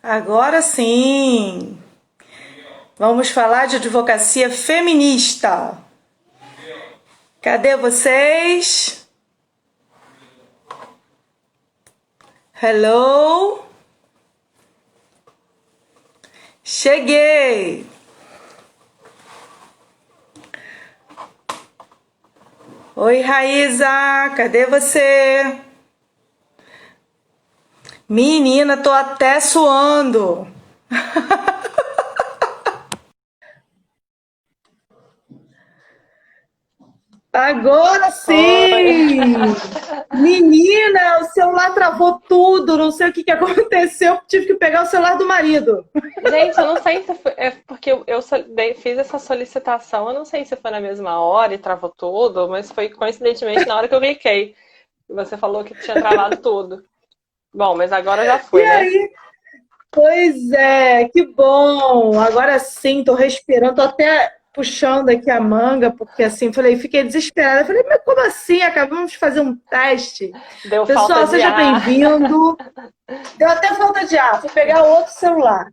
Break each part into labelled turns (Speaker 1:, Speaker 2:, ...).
Speaker 1: Agora sim! Vamos falar de advocacia feminista. Cadê vocês? Hello? Cheguei! Oi, Raíza, cadê você? Menina, tô até suando. Agora
Speaker 2: Oi.
Speaker 1: sim! Menina, o celular travou tudo, não sei o que aconteceu, tive que pegar o celular do marido.
Speaker 2: Gente, eu não sei se foi, é porque fiz essa solicitação, eu não sei se foi na mesma hora e travou tudo, mas foi coincidentemente na hora que eu cliquei. E você falou que tinha travado tudo. Bom, mas agora já
Speaker 1: E
Speaker 2: foi, né?
Speaker 1: aí, pois é, que bom. Agora sim, tô respirando, tô até puxando aqui a manga, porque assim, fiquei desesperada. Falei, mas como assim? Acabamos de fazer um teste.
Speaker 2: Deu falta
Speaker 1: Pessoal,
Speaker 2: de
Speaker 1: seja
Speaker 2: ar.
Speaker 1: bem-vindo. Deu até falta de ar, fui pegar outro celular.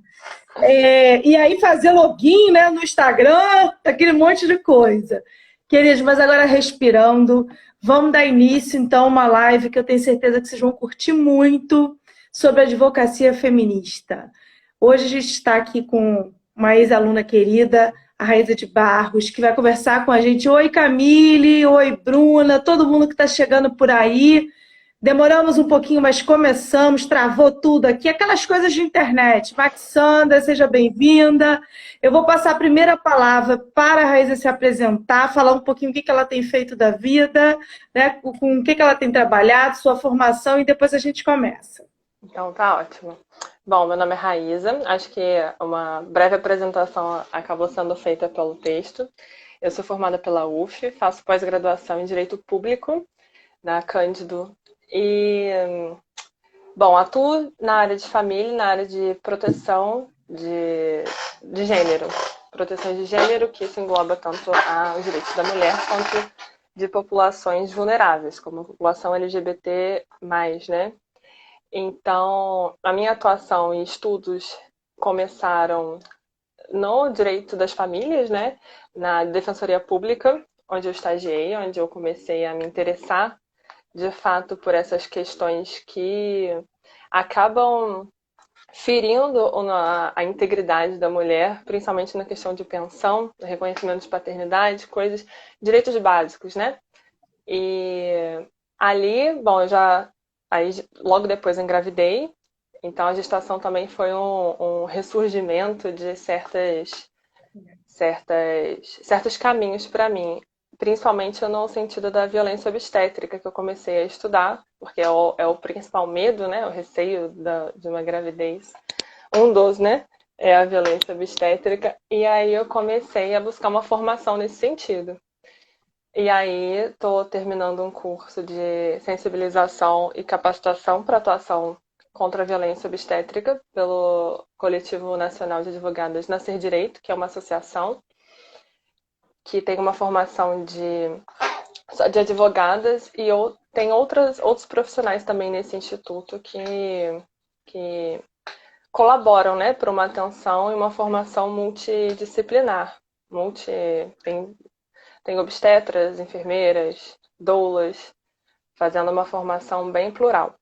Speaker 1: E aí fazer login, né, no Instagram, aquele monte de coisa. Queridos, mas agora respirando, vamos dar início então a uma live que eu tenho certeza que vocês vão curtir muito sobre advocacia feminista. Hoje a gente está aqui com uma ex-aluna querida, a Raíza de Barros, que vai conversar com a gente. Oi, Camille, oi, Bruna, todo mundo que está chegando por aí. Demoramos um pouquinho, mas começamos, travou tudo aqui, aquelas coisas de internet. Maxandra, seja bem-vinda. Eu vou passar a primeira palavra para a Raíza se apresentar, falar um pouquinho o que ela tem feito da vida, né, com o que ela tem trabalhado, sua formação, e depois a gente começa.
Speaker 2: Então tá ótimo. Bom, meu nome é Raíza, acho que uma breve apresentação acabou sendo feita pelo texto. Eu sou formada pela UF, faço pós-graduação em Direito Público na Cândido e bom, atuo na área de família, na área de proteção de gênero. Proteção de gênero, que isso engloba tanto os direitos da mulher quanto de populações vulneráveis, como a população LGBT+, né? Então, a minha atuação e estudos começaram no direito das famílias, né? Na Defensoria Pública, onde eu estagiei, onde eu comecei a me interessar de fato por essas questões que acabam ferindo a integridade da mulher, principalmente na questão de pensão, reconhecimento de paternidade, coisas, direitos básicos, né? E ali, bom, aí logo depois engravidei, então a gestação também foi um ressurgimento de certos caminhos para mim, principalmente no sentido da violência obstétrica que eu comecei a estudar, porque é o principal medo, né, o receio de uma gravidez. Um dos, né, é a violência obstétrica, e aí eu comecei a buscar uma formação nesse sentido. E aí estou terminando um curso de sensibilização e capacitação para atuação contra a violência obstétrica pelo Coletivo Nacional de Advogadas Nascer Direito, que é uma associação que tem uma formação de advogadas e tem outros profissionais também nesse instituto que colaboram, né, para uma atenção e uma formação multidisciplinar. Multi, tem, tem obstetras, enfermeiras, doulas, fazendo uma formação bem plural.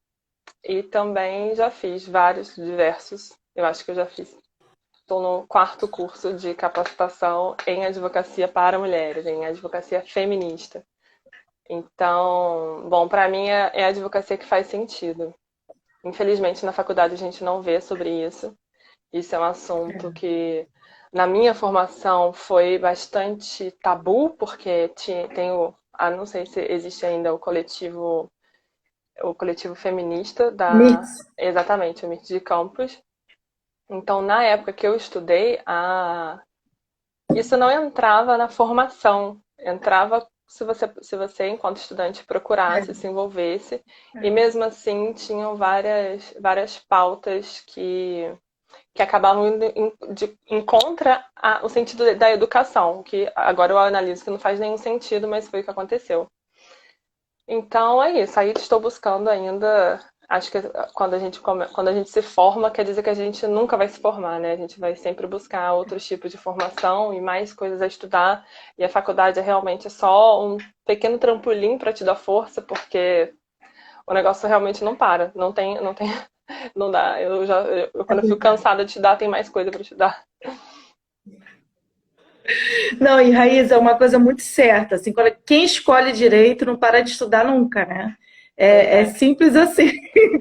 Speaker 2: E também já fiz vários, diversos, eu acho que eu já fiz. Estou no quarto curso de capacitação em advocacia para mulheres, em advocacia feminista. Então, bom, para mim é a advocacia que faz sentido. Infelizmente, na faculdade a gente não vê sobre isso. Isso é um assunto que, na minha formação, foi bastante tabu, porque tem não sei se existe ainda o coletivo feminista
Speaker 1: Mix.
Speaker 2: exatamente, o MIT de Campos. Então, na época que eu estudei, isso não entrava na formação, entrava se você, enquanto estudante, procurasse, se envolvesse, e mesmo assim tinham várias pautas que acabavam indo em contra o sentido da educação, que agora eu analiso que não faz nenhum sentido, mas foi o que aconteceu. Então é isso, aí estou buscando ainda Acho que quando a gente se forma, quer dizer que a gente nunca vai se formar, né? A gente vai sempre buscar outros tipos de formação e mais coisas a estudar. E a faculdade é realmente só um pequeno trampolim para te dar força, porque o negócio realmente não para. Não tem, não dá.
Speaker 1: É
Speaker 2: Quando eu fico
Speaker 1: verdade.
Speaker 2: cansada de estudar, tem mais coisa para estudar.
Speaker 1: Não, e Raíza, é uma coisa muito certa, assim, quem escolhe direito não para de estudar nunca, né?
Speaker 2: Pois
Speaker 1: É
Speaker 2: é.
Speaker 1: simples assim.
Speaker 2: Tinha que...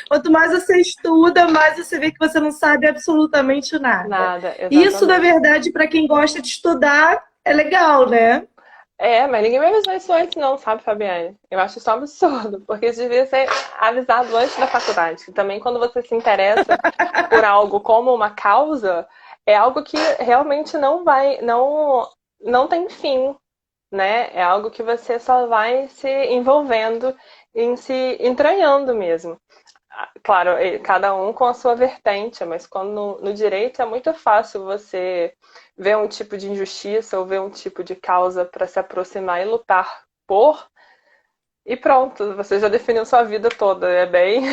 Speaker 1: Quanto mais você estuda, mais você vê que você não sabe absolutamente nada.
Speaker 2: Nada,
Speaker 1: E isso, na
Speaker 2: exatamente.
Speaker 1: verdade, para quem gosta de estudar, é legal, né?
Speaker 2: É, mas ninguém me avisou isso antes, não, sabe, Fabiane? Eu acho isso um absurdo, porque isso devia ser avisado antes da faculdade. Que também, quando você se interessa por algo como uma causa, é algo que realmente não tem fim, né? É algo que você só vai se envolvendo, em se entranhando mesmo. Claro, cada um com a sua vertente, mas quando no direito é muito fácil você ver um tipo de injustiça ou ver um tipo de causa para se aproximar e lutar por, e pronto, você já definiu sua vida toda. É bem.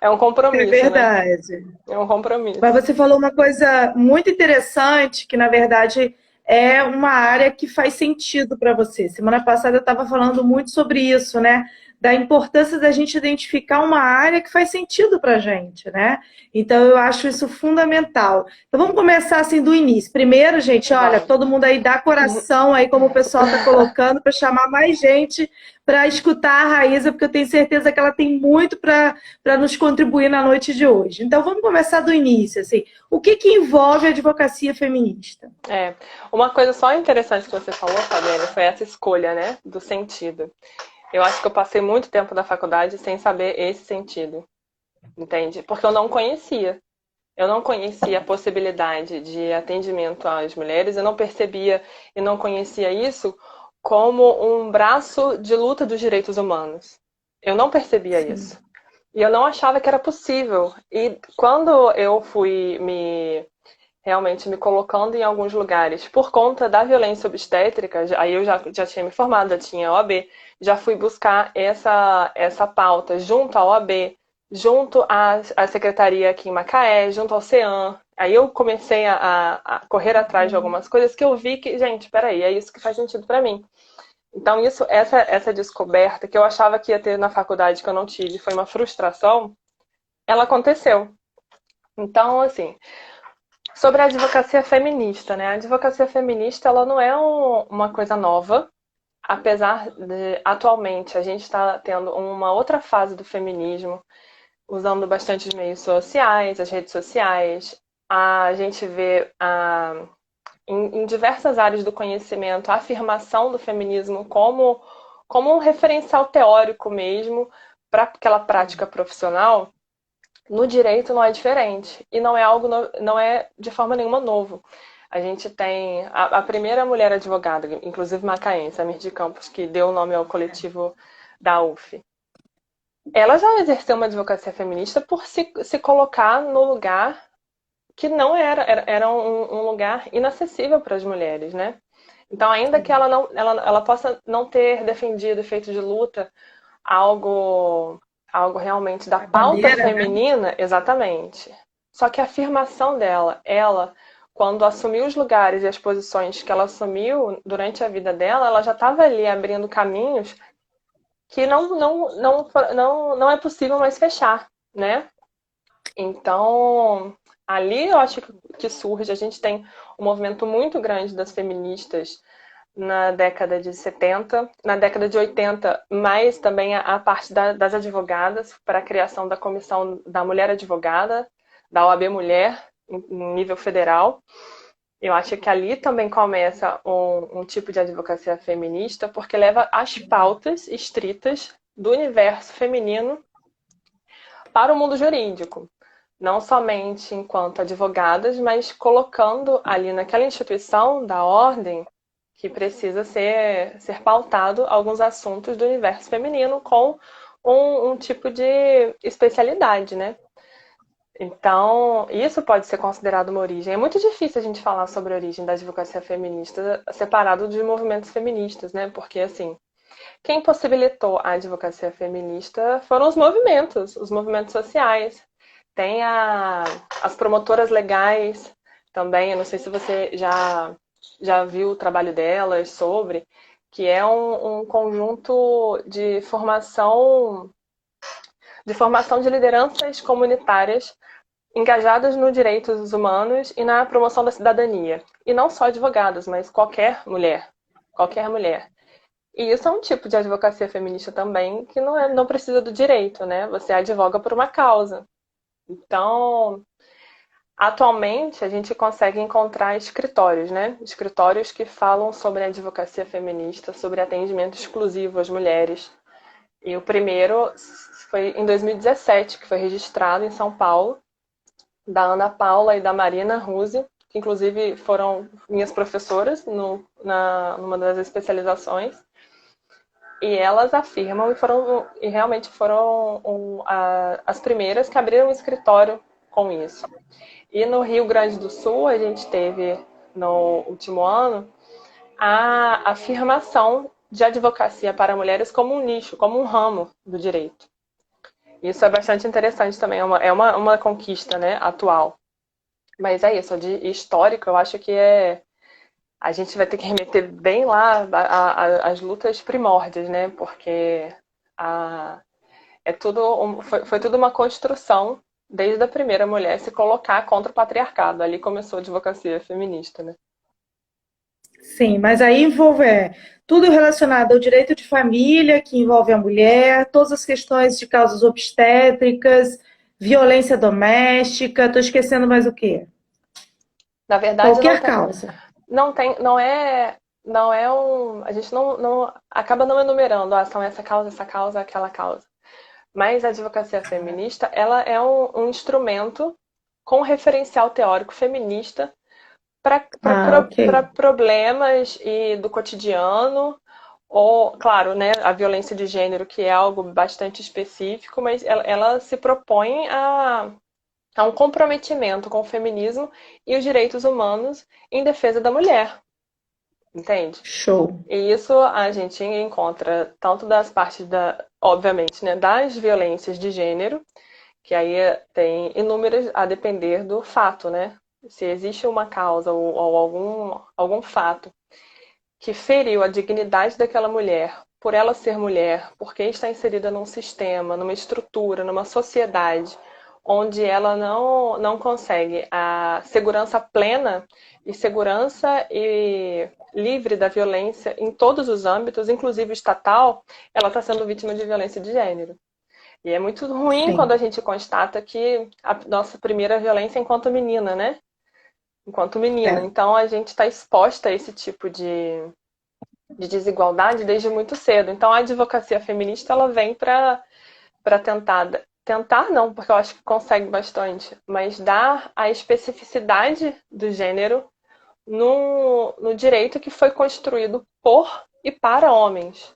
Speaker 2: É um
Speaker 1: É
Speaker 2: compromisso, né?
Speaker 1: verdade.
Speaker 2: É um
Speaker 1: Mas
Speaker 2: compromisso.
Speaker 1: você falou uma coisa muito interessante, que na verdade é uma área que faz sentido para você. Semana passada eu estava falando muito sobre isso, né? Da importância da gente identificar uma área que faz sentido para a gente, né? Então eu acho isso fundamental. Então vamos começar assim do início. Primeiro, gente, olha,
Speaker 2: Vamos.
Speaker 1: todo mundo aí dá coração aí, como o pessoal está colocando, para chamar mais gente para escutar a Raíza, porque eu tenho certeza que ela tem muito para nos contribuir na noite de hoje. Então, vamos começar do início, assim. O que que envolve a advocacia feminista?
Speaker 2: É. Uma coisa só interessante que você falou, Fabiana, foi essa escolha, né? Do sentido. Eu acho que eu passei muito tempo na faculdade sem saber esse sentido, entende? Porque eu não conhecia. Eu não conhecia a possibilidade de atendimento às mulheres, eu não percebia e não conhecia isso como um braço de luta dos direitos humanos. Eu não percebia
Speaker 1: Sim.
Speaker 2: isso. E eu não achava que era possível. E quando eu fui realmente me colocando em alguns lugares por conta da violência obstétrica, aí eu já tinha me formado, já tinha OAB, já fui buscar essa pauta junto à OAB, junto à secretaria aqui em Macaé, junto ao CEAM. Aí eu comecei a correr atrás de algumas coisas que eu vi que, gente, peraí, é isso que faz sentido para mim. Então, essa descoberta que eu achava que ia ter na faculdade, que eu não tive, foi uma frustração, ela aconteceu. Então, assim, sobre a advocacia feminista, né? A advocacia feminista, ela não é uma coisa nova, apesar de, atualmente, a gente está tendo uma outra fase do feminismo, usando bastante os meios sociais, as redes sociais. A gente vê em diversas áreas do conhecimento a afirmação do feminismo como um referencial teórico mesmo para aquela prática profissional. No direito não é diferente. E não é algo, não é de forma nenhuma novo. A gente tem a primeira mulher advogada, inclusive macaense, a Mirdi Campos, que deu o nome ao coletivo da UF. Ela já exerceu uma advocacia feminista por se colocar no lugar que não era um lugar inacessível para as mulheres, né? Então, ainda que ela possa não ter defendido e feito de luta algo, algo realmente da
Speaker 1: A
Speaker 2: pauta
Speaker 1: bandeira, né?
Speaker 2: feminina, exatamente. Só que a afirmação dela, ela, quando assumiu os lugares e as posições que ela assumiu durante a vida dela, ela já estava ali abrindo caminhos que não é possível mais fechar, né? Então, ali eu acho que surge, a gente tem um movimento muito grande das feministas na década de 70, na década de 80, mais também a parte das advogadas para a criação da Comissão da Mulher Advogada, da OAB Mulher, em nível federal. Eu acho que ali também começa um tipo de advocacia feminista, porque leva as pautas estritas do universo feminino para o mundo jurídico. Não somente enquanto advogadas, mas colocando ali naquela instituição da ordem que precisa ser pautado alguns assuntos do universo feminino com um tipo de especialidade, né? Então, isso pode ser considerado uma origem. É muito difícil a gente falar sobre a origem da advocacia feminista separado de movimentos feministas, né? Porque, assim, Quem possibilitou a advocacia feminista foram os movimentos sociais. Tem as promotoras legais também, eu não sei se você já viu o trabalho delas sobre, que é um conjunto de formação de lideranças comunitárias engajadas nos direitos humanos e na promoção da cidadania. E não só advogadas, mas qualquer mulher. Qualquer mulher. E isso é um tipo de advocacia feminista também que não precisa do direito, né? Você advoga por uma causa. Então, atualmente a gente consegue encontrar escritórios, né? Escritórios que falam sobre a advocacia feminista, sobre atendimento exclusivo às mulheres. E o primeiro foi em 2017, que foi registrado em São Paulo, da Ana Paula e da Marina Ruse, que inclusive foram minhas professoras numa das especializações. E elas afirmam e realmente foram as primeiras que abriram um escritório com isso. E no Rio Grande do Sul, a gente teve, no último ano, a afirmação de advocacia para mulheres como um nicho, como um ramo do direito. Isso é bastante interessante também, é uma conquista, né, atual. Mas é isso, de histórico, eu acho que a gente vai ter que remeter bem lá as lutas primórdias, né? Porque foi tudo uma construção desde a primeira mulher se colocar contra o patriarcado. Ali começou a advocacia feminista, né?
Speaker 1: Sim, mas aí envolve tudo relacionado ao direito de família, que envolve a mulher, todas as questões de causas obstétricas, violência doméstica, estou esquecendo mais o quê?
Speaker 2: Na verdade,
Speaker 1: Qualquer causa.
Speaker 2: não é a gente acaba não enumerando, são essa causa, aquela causa. Mas a advocacia feminista, ela é um instrumento com referencial teórico feminista para
Speaker 1: Ok.
Speaker 2: problemas do cotidiano, ou, claro, né, a violência de gênero, que é algo bastante específico, mas ela se propõe a um comprometimento com o feminismo e os direitos humanos em defesa da mulher, entende?
Speaker 1: Show.
Speaker 2: E isso a gente encontra tanto das partes obviamente, né, das violências de gênero, que aí tem inúmeras a depender do fato, né? Se existe uma causa ou algum fato que feriu a dignidade daquela mulher, por ela ser mulher, porque está inserida num sistema, numa estrutura, numa sociedade onde ela não consegue a segurança plena e segurança e livre da violência em todos os âmbitos, inclusive estatal, ela está sendo vítima de violência de gênero. E é muito ruim quando a
Speaker 1: Sim,
Speaker 2: gente constata que a nossa primeira violência é enquanto menina, né? Enquanto menina.
Speaker 1: é.
Speaker 2: Então a gente está exposta a esse tipo de desigualdade desde muito cedo. Então a advocacia feminista ela vem para tentar não, porque eu acho que consegue bastante, mas dar a especificidade do gênero no direito que foi construído por e para homens.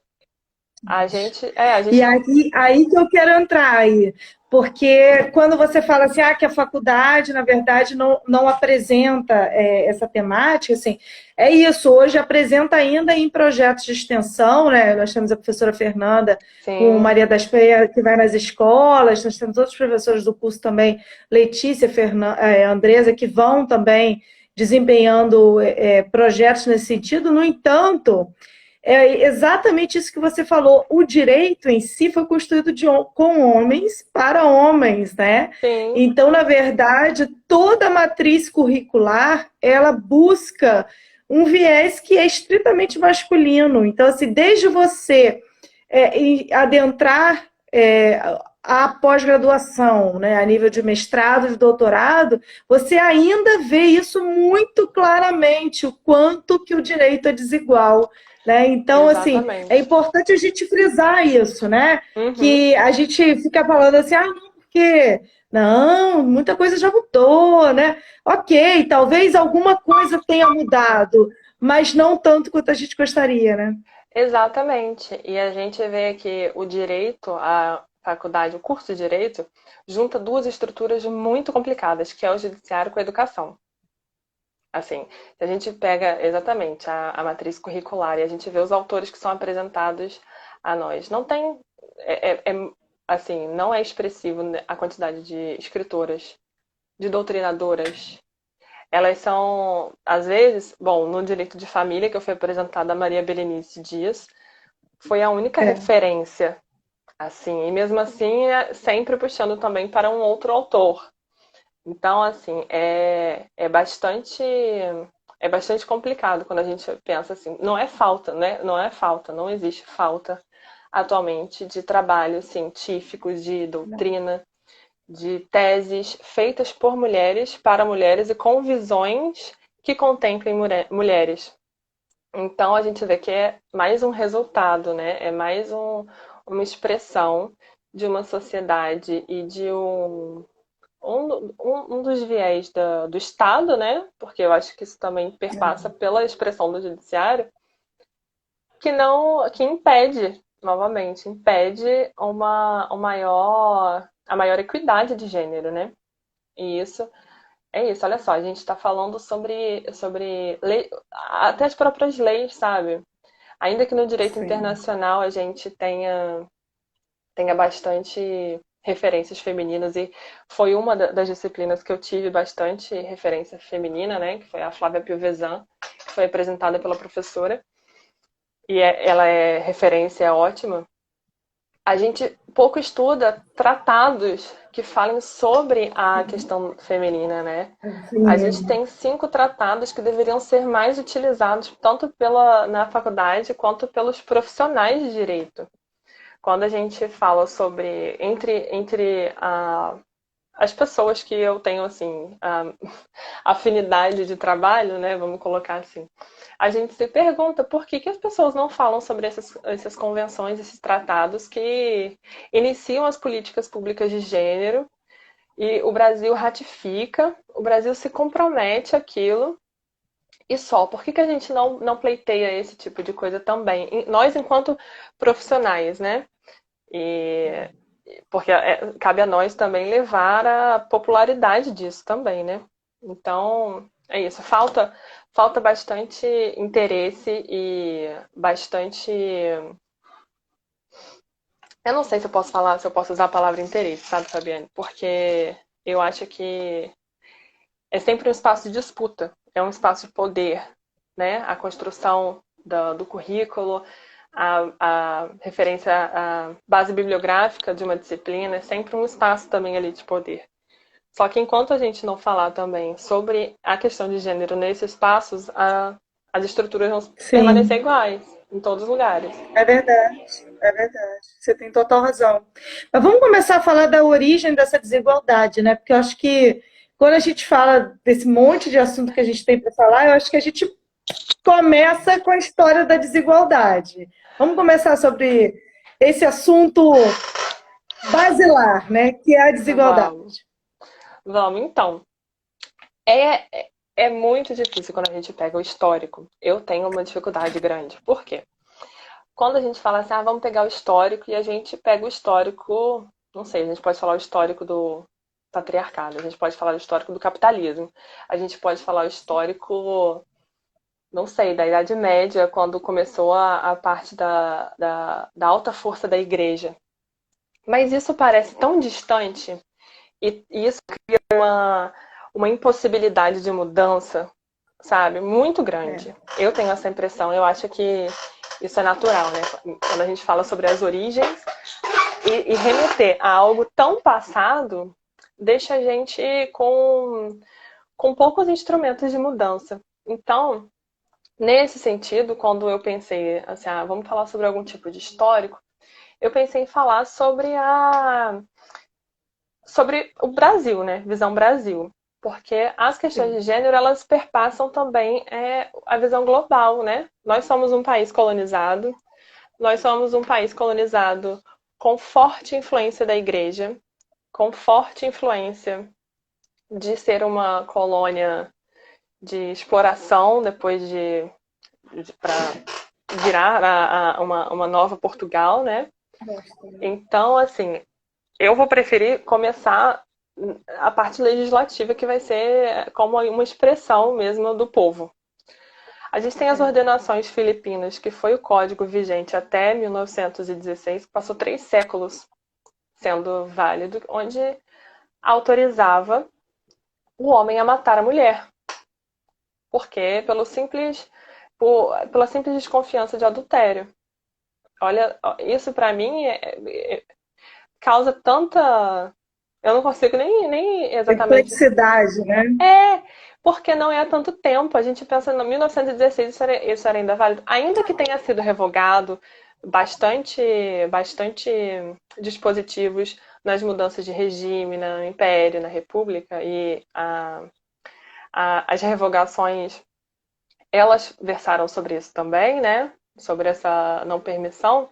Speaker 2: A
Speaker 1: E
Speaker 2: gente não.
Speaker 1: aí que eu quero entrar aí, porque quando você fala assim, que a faculdade, na verdade, não apresenta essa temática, assim, é isso, hoje apresenta ainda em projetos de extensão, né? Nós temos a professora Fernanda com
Speaker 2: Sim,
Speaker 1: Maria das Penha, que vai nas escolas, nós temos outros professores do curso também, Letícia, Andresa, que vão também desempenhando projetos nesse sentido. No entanto, é exatamente isso que você falou. O direito em si foi construído com homens para homens, né?
Speaker 2: sim,
Speaker 1: Então, na verdade, toda a matriz curricular, ela busca um viés que é estritamente masculino. Então, assim, desde você adentrar a pós-graduação, né, a nível de mestrado, de doutorado, você ainda vê isso muito claramente, o quanto que o direito é desigual. Né? Então, assim, é
Speaker 2: exatamente.
Speaker 1: importante a gente frisar isso, né?
Speaker 2: Uhum.
Speaker 1: Que a gente fica falando assim, não, porque não, muita coisa já mudou, né? Ok, talvez alguma coisa tenha mudado, mas não tanto quanto a gente gostaria, né?
Speaker 2: Exatamente. E a gente vê que o direito, a faculdade, o curso de direito, junta duas estruturas muito complicadas, que é o judiciário com a educação. Assim, se a gente pega exatamente a matriz curricular e a gente vê os autores que são apresentados a nós. Não tem, assim, não é expressivo, né, a quantidade de escritoras, de doutrinadoras. Elas são, às vezes, bom, no direito de família, que eu fui apresentada a Maria Berenice Dias, foi a única
Speaker 1: É,
Speaker 2: referência, assim, e mesmo assim sempre puxando também para um outro autor. Então, assim, é bastante complicado quando a gente pensa assim. Não é falta, né? Não é falta, não existe falta atualmente de trabalhos científicos, de doutrina, de teses feitas por mulheres para mulheres e com visões que contemplem mulheres. Então a gente vê que é mais um resultado, né? É mais uma expressão de uma sociedade e de um dos viés do Estado, né? Porque eu acho que isso também perpassa pela expressão do judiciário, que impede, novamente, impede a maior equidade de gênero, né? E isso é isso, olha só, a gente está falando sobre lei, até as próprias leis, sabe? Ainda que no direito
Speaker 1: sim.
Speaker 2: internacional a gente tenha bastante referências femininas, e foi uma das disciplinas que eu tive bastante referência feminina, né? Que foi a Flávia Piovesan, que foi apresentada pela professora, e ela é referência, é ótima. A gente pouco estuda tratados que falem sobre a questão feminina, né? A gente
Speaker 1: Feminino.
Speaker 2: tem 5 tratados que deveriam ser mais utilizados tanto na faculdade quanto pelos profissionais de direito. Quando a gente fala sobre entre as pessoas que eu tenho assim afinidade de trabalho, né, vamos colocar assim, a gente se pergunta por que as pessoas não falam sobre essas convenções, esses tratados que iniciam as políticas públicas de gênero, e o Brasil ratifica, o Brasil se compromete àquilo, e só. Por que a gente não pleiteia esse tipo de coisa também? Nós, enquanto profissionais, né? E porque cabe a nós também levar a popularidade disso também, né? Então, é isso. Falta bastante interesse e bastante. Eu não sei se eu posso falar, se eu posso usar a palavra interesse, sabe, Fabiane? Porque eu acho que é sempre um espaço de disputa, é um espaço de poder, né? A construção do currículo, a referência à base bibliográfica de uma disciplina, é sempre um espaço também ali de poder. Só que enquanto a gente não falar também sobre a questão de gênero nesses espaços, as estruturas vão permanecer
Speaker 1: Sim,
Speaker 2: iguais em todos os lugares.
Speaker 1: é verdade, é verdade. Você tem total razão. Mas vamos começar a falar da origem dessa desigualdade, né? Porque eu acho que quando a gente fala desse monte de assunto que a gente tem para falar, eu acho que a gente começa com a história da desigualdade. Vamos começar sobre esse assunto basilar, né? Que é a desigualdade.
Speaker 2: Vamos, vamos então. É muito difícil quando a gente pega o histórico. Eu tenho uma dificuldade grande. Por quê? Quando a gente fala assim, vamos pegar o histórico, e a gente pega o histórico, não sei, a gente pode falar o histórico do patriarcado, a gente pode falar o histórico do capitalismo, a gente pode falar o histórico, não sei, da Idade Média, quando começou a parte da alta força da igreja. Mas isso parece tão distante, e isso cria uma impossibilidade de mudança, sabe, muito
Speaker 1: É.
Speaker 2: grande. Eu tenho essa impressão, eu acho que isso é natural, né? Quando a gente fala sobre as origens e remeter a algo tão passado, deixa a gente com poucos instrumentos de mudança. Então, nesse sentido, quando eu pensei assim, vamos falar sobre algum tipo de histórico, eu pensei em falar sobre o Brasil, né? Visão Brasil. Porque as questões de
Speaker 1: Sim.
Speaker 2: gênero, elas perpassam também a visão global, né? Nós somos um país colonizado, nós somos um país colonizado com forte influência da igreja, com forte influência de ser uma colônia de exploração depois para virar uma nova Portugal, né? Então, assim, eu vou preferir começar a parte legislativa, que vai ser como uma expressão mesmo do povo. A gente tem as ordenações filipinas, que foi o código vigente até 1916, que passou 3 séculos sendo válido, onde autorizava o homem a matar a mulher. Porque pela simples desconfiança de adultério. Olha, isso pra mim causa tanta. Eu não consigo nem exatamente.
Speaker 1: Complexidade, né?
Speaker 2: É, porque não é há tanto tempo. A gente pensa em 1916, isso era ainda válido. Ainda que tenha sido revogado bastante dispositivos nas mudanças de regime, no Império, na República, e as revogações, elas versaram sobre isso também, né? Sobre essa não permissão.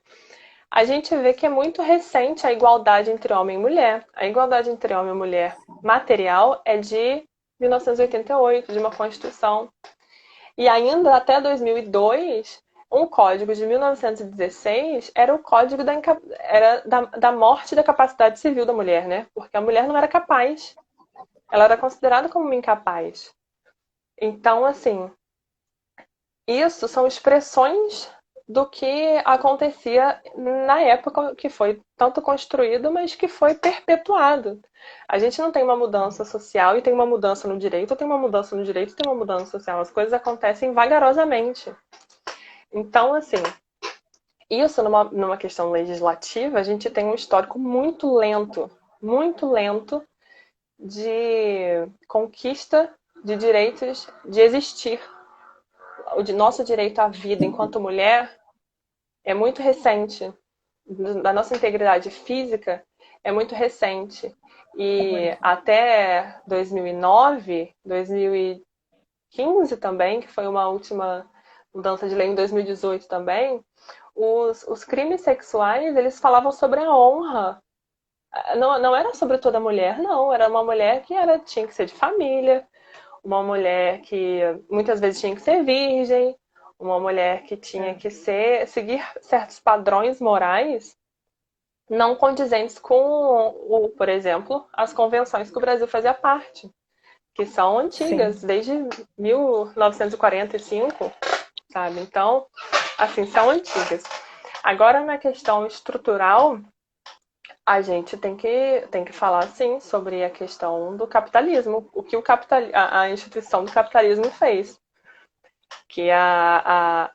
Speaker 2: A gente vê que é muito recente a igualdade entre homem e mulher. A igualdade entre homem e mulher material é de 1988, de uma Constituição. E ainda até 2002, um código de 1916 era o código da morte da capacidade civil da mulher, né? Porque a mulher não era capaz. Ela era considerada como uma incapaz. Então, assim, isso são expressões do que acontecia na época que foi tanto construído, mas que foi perpetuado. A gente não tem uma mudança social e tem uma mudança no direito, ou tem uma mudança no direito e tem uma mudança social. As coisas acontecem vagarosamente. Então, assim, isso numa questão legislativa, a gente tem um histórico muito lento de conquista de direitos de existir. O nosso direito à vida enquanto mulher é muito recente. Da nossa integridade física é muito recente. E até 2009, 2015 também, que foi uma última mudança de lei em 2018 também, os crimes sexuais, eles falavam sobre a honra. Não era sobre toda mulher, não. Era uma mulher que tinha que ser de família, uma mulher que muitas vezes tinha que ser virgem, uma mulher que tinha que seguir certos padrões morais não condizentes com, por exemplo, as convenções que o Brasil fazia parte, que são antigas,
Speaker 1: Sim.
Speaker 2: desde 1945, sabe? Então, assim, são antigas. Agora, na questão estrutural, a gente tem que falar, sim, sobre a questão do capitalismo, o que a instituição do capitalismo fez. Que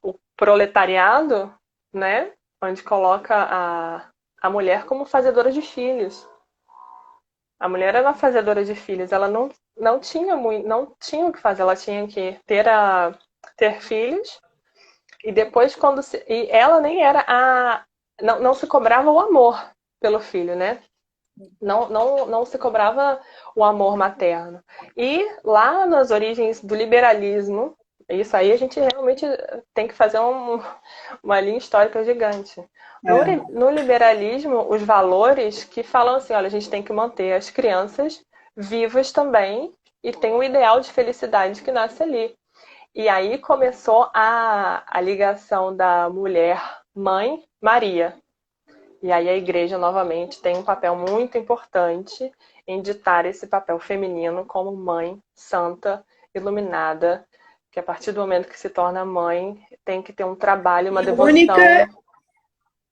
Speaker 2: o proletariado, né, onde coloca a mulher como fazedora de filhos. A mulher era fazedora de filhos, ela não tinha o que fazer, ela tinha que ter filhos e depois e ela nem era não se cobrava o amor pelo filho, né? Não se cobrava o amor materno. E lá nas origens do liberalismo, isso aí a gente realmente tem que fazer uma linha histórica gigante.
Speaker 1: É.
Speaker 2: No liberalismo, os valores que falam assim, olha, a gente tem que manter as crianças vivas também e tem um ideal de felicidade que nasce ali. E aí começou a ligação da mulher mãe Maria. E aí a igreja, novamente, tem um papel muito importante em ditar esse papel feminino como mãe santa, iluminada, que a partir do momento que se torna mãe, tem que ter um trabalho, uma
Speaker 1: E única,
Speaker 2: devoção.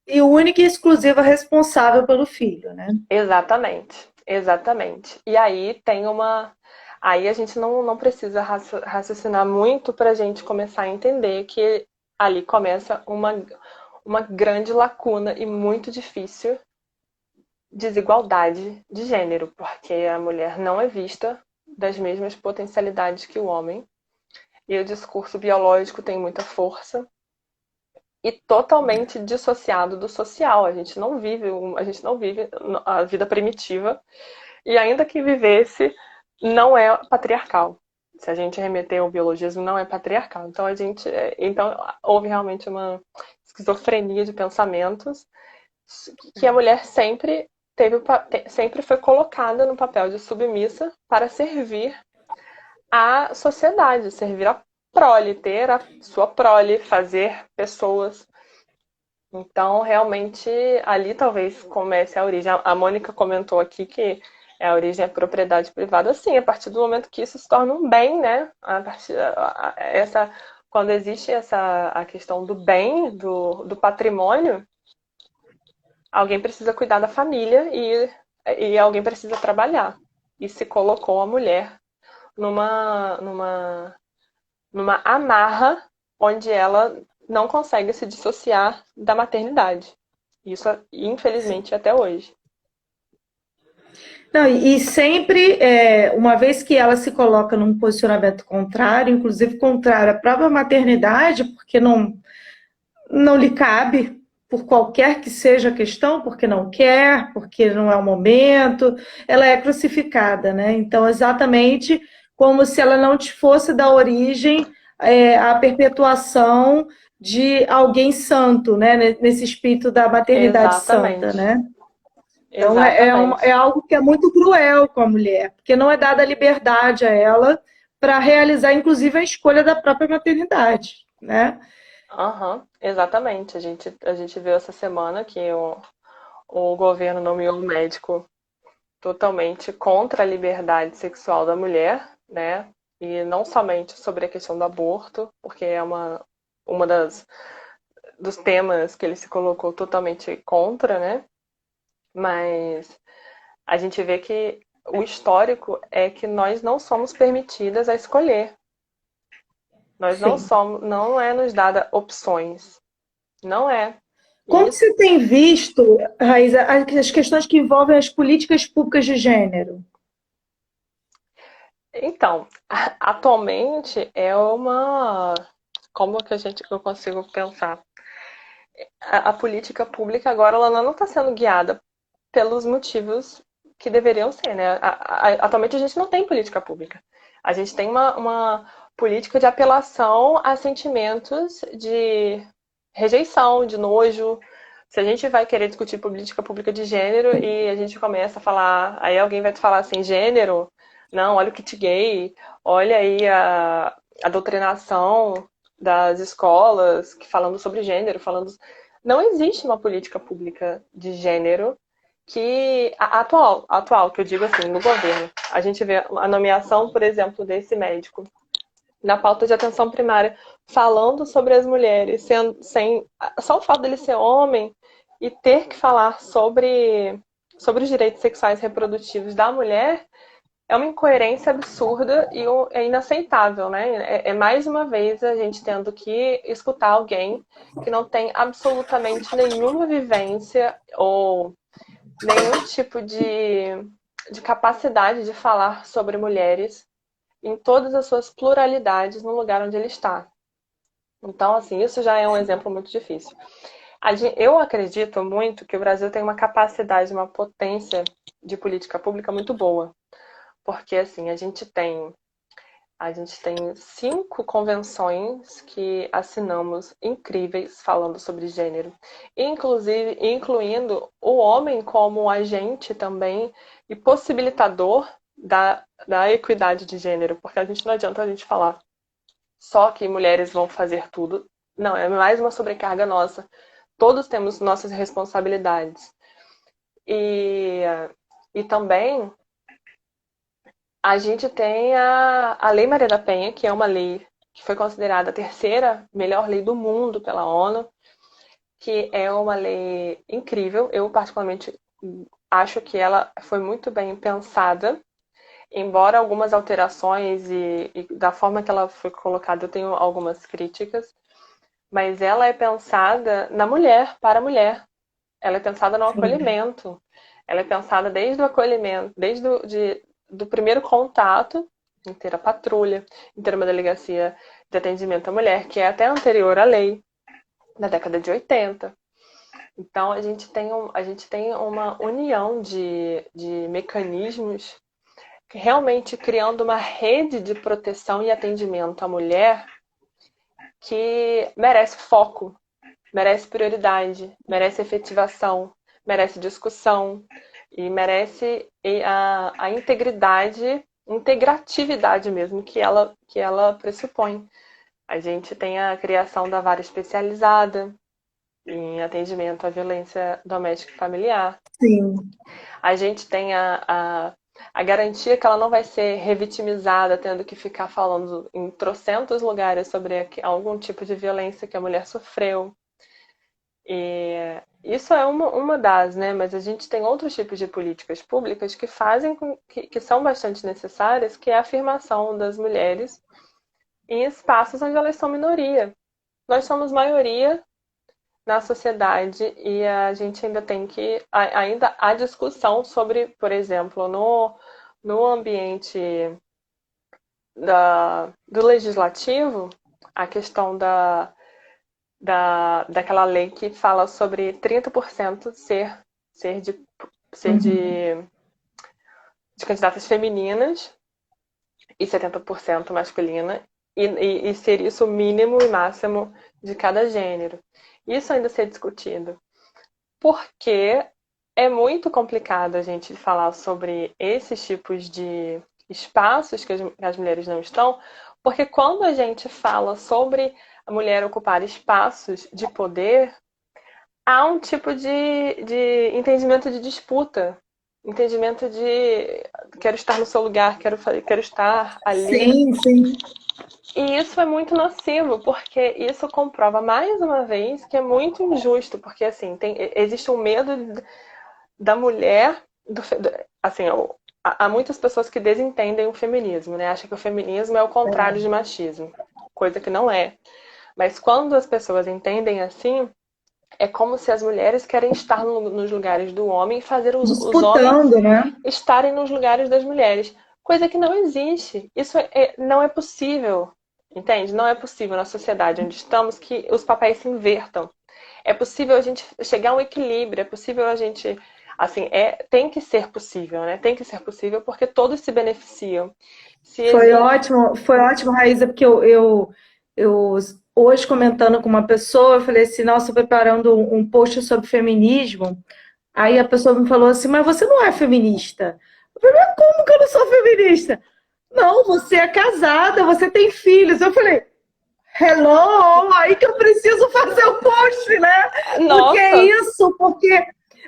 Speaker 1: e única e exclusiva responsável pelo filho, né?
Speaker 2: Exatamente, exatamente. E aí tem uma. Aí a gente não precisa raciocinar muito para a gente começar a entender que ali começa uma grande lacuna e muito difícil desigualdade de gênero, porque a mulher não é vista das mesmas potencialidades que o homem. E o discurso biológico tem muita força e totalmente dissociado do social. A gente não vive a vida primitiva e ainda que vivesse, não é patriarcal. Se a gente remeter ao biologismo, não é patriarcal. Então houve realmente uma esquizofrenia de pensamentos que a mulher sempre foi colocada no papel de submissa para servir à sociedade, servir a prole, ter a sua prole, fazer pessoas. Então, realmente, ali talvez comece a origem. A Mônica comentou aqui que a origem é propriedade privada. Sim, a partir do momento que isso se torna um bem, né? Essa quando existe a questão do bem, do patrimônio, alguém precisa cuidar da família e alguém precisa trabalhar. E se colocou a mulher numa amarra onde ela não consegue se dissociar da maternidade. Isso, infelizmente, até hoje.
Speaker 1: Não, e sempre, uma vez que ela se coloca num posicionamento contrário, inclusive contrário à própria maternidade, porque não lhe cabe, por qualquer que seja a questão, porque não quer, porque não é o momento, ela é crucificada, né? Então, exatamente como se ela não te fosse dar origem à perpetuação de alguém santo, né? Nesse espírito da maternidade santa,
Speaker 2: Exatamente.
Speaker 1: né? Então, é
Speaker 2: Exatamente.
Speaker 1: algo que é muito cruel com a mulher, porque não é dada a liberdade a ela para realizar, inclusive, a escolha da própria maternidade, né?
Speaker 2: Aham, exatamente. A gente viu essa semana que o governo nomeou um médico totalmente contra a liberdade sexual da mulher, né? E não somente sobre a questão do aborto, porque é uma dos temas que ele se colocou totalmente contra, né? Mas a gente vê que o histórico é que nós não somos permitidas a escolher. Nós não
Speaker 1: Sim.
Speaker 2: somos, não é nos dada opções. Não é.
Speaker 1: Como
Speaker 2: E
Speaker 1: você tem visto, Raíssa, as questões que envolvem as políticas públicas de gênero?
Speaker 2: então, atualmente é uma. Como que eu consigo pensar? A política pública agora ela não está sendo guiada pelos motivos que deveriam ser, né? Atualmente a gente não tem política pública. A gente tem uma política de apelação a sentimentos de rejeição, de nojo. Se a gente vai querer discutir política pública de gênero e a gente começa a falar, aí alguém vai te falar assim, gênero? Não, olha o kit gay, olha aí a doutrinação das escolas que falando sobre gênero, falando. Não existe uma política pública de gênero que atual, que eu digo assim, no governo. A gente vê a nomeação, por exemplo, desse médico na pauta de atenção primária, falando sobre as mulheres, sem só o fato dele ser homem e ter que falar sobre os direitos sexuais e reprodutivos da mulher é uma incoerência absurda e é inaceitável, né? É mais uma vez a gente tendo que escutar alguém que não tem absolutamente nenhuma vivência ou nenhum tipo de capacidade de falar sobre mulheres em todas as suas pluralidades no lugar onde ele está. Então, assim, isso já é um exemplo muito difícil. Eu acredito muito que o Brasil tem uma capacidade, uma potência de política pública muito boa. Porque, assim, a gente tem 5 convenções que assinamos incríveis falando sobre gênero, inclusive incluindo o homem como um agente também e possibilitador da equidade de gênero, porque a gente não adianta a gente falar só que mulheres vão fazer tudo. Não, é mais uma sobrecarga nossa. Todos temos nossas responsabilidades. E, e também a gente tem a Lei Maria da Penha, que é uma lei que foi considerada a terceira melhor lei do mundo pela ONU, que é uma lei incrível. Eu, particularmente, acho que ela foi muito bem pensada, embora algumas alterações e da forma que ela foi colocada eu tenho algumas críticas, mas ela é pensada na mulher, para a mulher. Ela é pensada no
Speaker 1: Sim.
Speaker 2: acolhimento. Ela é pensada desde o acolhimento, do primeiro contato, em ter a patrulha, em ter uma delegacia de atendimento à mulher, que é até anterior à lei, na década de 80. Então, a gente tem uma união de mecanismos que realmente criando uma rede de proteção e atendimento à mulher que merece foco, merece prioridade, merece efetivação, merece discussão e merece a integridade, integratividade mesmo que ela pressupõe. A gente tem a criação da vara especializada em atendimento à violência doméstica e familiar.
Speaker 1: Sim.
Speaker 2: A gente tem a garantia que ela não vai ser revitimizada, tendo que ficar falando em trocentos lugares sobre algum tipo de violência que a mulher sofreu. E isso é uma das, né? Mas a gente tem outros tipos de políticas públicas que fazem, que são bastante necessárias, que é a afirmação das mulheres em espaços onde elas são minoria. Nós somos maioria na sociedade e a gente ainda tem que ainda há discussão sobre, por exemplo, no ambiente do legislativo, a questão daquela lei que fala sobre 30% ser de ser de candidatas femininas e 70% masculina, e ser isso o mínimo e máximo de cada gênero. Isso ainda ser discutido. Porque é muito complicado a gente falar sobre esses tipos de espaços que as mulheres não estão, porque quando a gente fala sobre a mulher ocupar espaços de poder, há um tipo de entendimento de disputa, entendimento de quero estar no seu lugar, quero estar ali.
Speaker 1: Sim, sim.
Speaker 2: E isso é muito nocivo, porque isso comprova mais uma vez que é muito injusto, porque assim, existe um medo da mulher, assim, há muitas pessoas que desentendem o feminismo, né? Acham que o feminismo é o contrário de machismo, coisa que não é. Mas quando as pessoas entendem assim, é como se as mulheres querem estar nos lugares do homem e fazer os homens
Speaker 1: Disputando, né?
Speaker 2: estarem nos lugares das mulheres. Coisa que não existe. Isso não é possível. Entende? Não é possível na sociedade onde estamos que os papéis se invertam. É possível a gente chegar a um equilíbrio, é possível a gente. Assim, tem que ser possível, né? Tem que ser possível porque todos se beneficiam. Se existe.
Speaker 1: Foi ótimo, Raíza, porque eu hoje comentando com uma pessoa, eu falei assim, nossa, preparando um post sobre feminismo. Aí a pessoa me falou assim, mas você não é feminista. Eu falei, mas como que eu não sou feminista? Não, você é casada, você tem filhos. Eu falei, hello, aí que eu preciso fazer o post, né? Porque é
Speaker 2: Nossa!
Speaker 1: isso,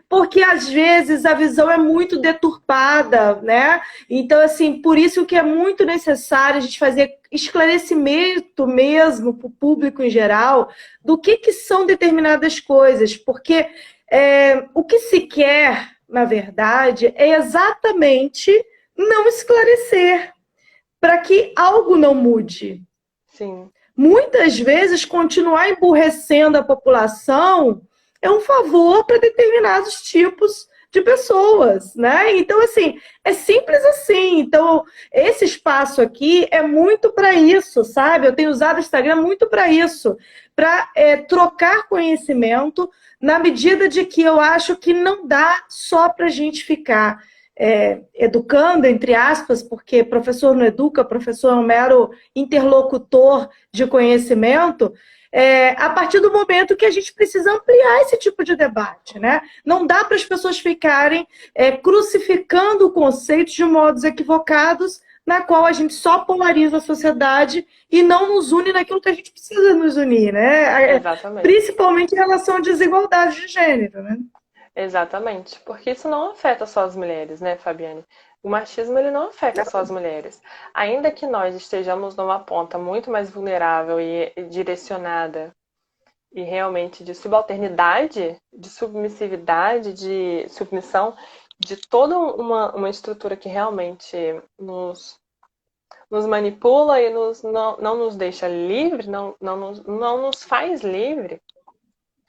Speaker 1: porque às vezes a visão é muito deturpada, né? Então, assim, por isso que é muito necessário a gente fazer esclarecimento mesmo para o público em geral do que são determinadas coisas, porque o que se quer, na verdade, é exatamente não esclarecer para que algo não mude.
Speaker 2: Sim.
Speaker 1: Muitas vezes, continuar emburrecendo a população é um favor para determinados tipos de pessoas, né? Então, assim, é simples assim. Então, esse espaço aqui é muito para isso, sabe? Eu tenho usado o Instagram muito para isso, para trocar conhecimento, na medida de que eu acho que não dá só para a gente ficar educando, entre aspas, porque professor não educa, professor é um mero interlocutor de conhecimento, a partir do momento que a gente precisa ampliar esse tipo de debate, né? Não dá para as pessoas ficarem crucificando conceitos de modos equivocados, na qual a gente só polariza a sociedade e não nos une naquilo que a gente precisa nos unir, né?
Speaker 2: Exatamente.
Speaker 1: Principalmente em relação à desigualdade de gênero, né?
Speaker 2: Exatamente, porque isso não afeta só as mulheres, né, Fabiane? O machismo ele não afeta só as mulheres. Ainda que nós estejamos numa ponta muito mais vulnerável e direcionada e realmente de subalternidade, de submissividade, de submissão, de toda uma estrutura que realmente nos manipula e não nos deixa livre, não nos faz livre,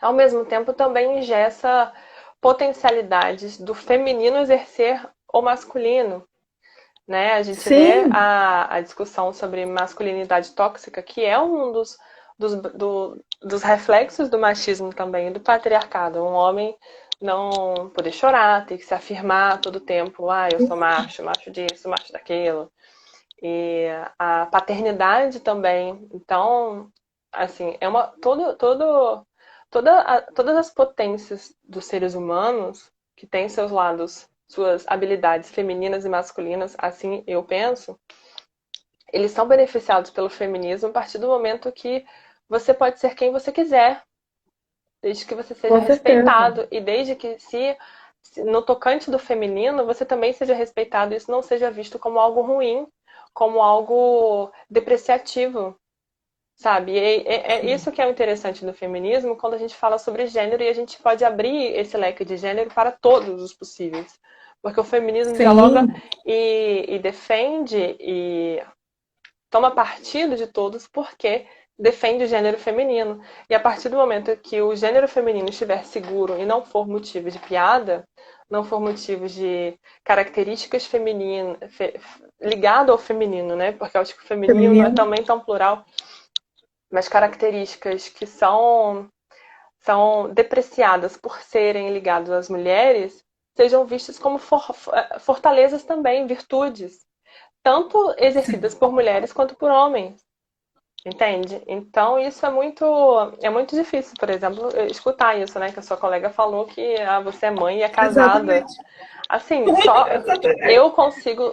Speaker 2: ao mesmo tempo também ingessa potencialidades do feminino exercer o masculino, né? A gente vê
Speaker 1: Sim,
Speaker 2: a discussão sobre masculinidade tóxica, que é um dos reflexos do machismo também, do patriarcado. Um homem não poder chorar, ter que se afirmar todo o tempo, eu sou macho, macho disso, macho daquilo. E a paternidade também. Então, assim, é todas as potências dos seres humanos que têm seus lados, suas habilidades femininas e masculinas, assim eu penso, eles são beneficiados pelo feminismo a partir do momento que você pode ser quem você quiser, desde que você seja
Speaker 1: com certeza.
Speaker 2: respeitado e desde que se no tocante do feminino, você também seja respeitado e isso não seja visto como algo ruim, como algo depreciativo, sabe? É
Speaker 1: Sim.
Speaker 2: isso que é o interessante do feminismo, quando a gente fala sobre gênero e a gente pode abrir esse leque de gênero para todos os possíveis. Porque o feminismo dialoga
Speaker 1: Sim,
Speaker 2: e defende e toma partido de todos porque defende o gênero feminino. E a partir do momento que o gênero feminino estiver seguro e não for motivo de piada, não for motivo de características femininas, ligado ao feminino, né? Porque eu acho que o feminino não é
Speaker 1: feminino.
Speaker 2: também tão plural, mas características que são depreciadas por serem ligadas às mulheres sejam vistas como fortalezas também, virtudes, tanto exercidas
Speaker 1: Sim.
Speaker 2: por mulheres quanto por homens. Entende? Então isso é muito difícil, por exemplo, escutar isso, né? Que a sua colega falou que você é mãe e é casada.
Speaker 1: Exatamente.
Speaker 2: Assim, só
Speaker 1: Exatamente.
Speaker 2: eu consigo.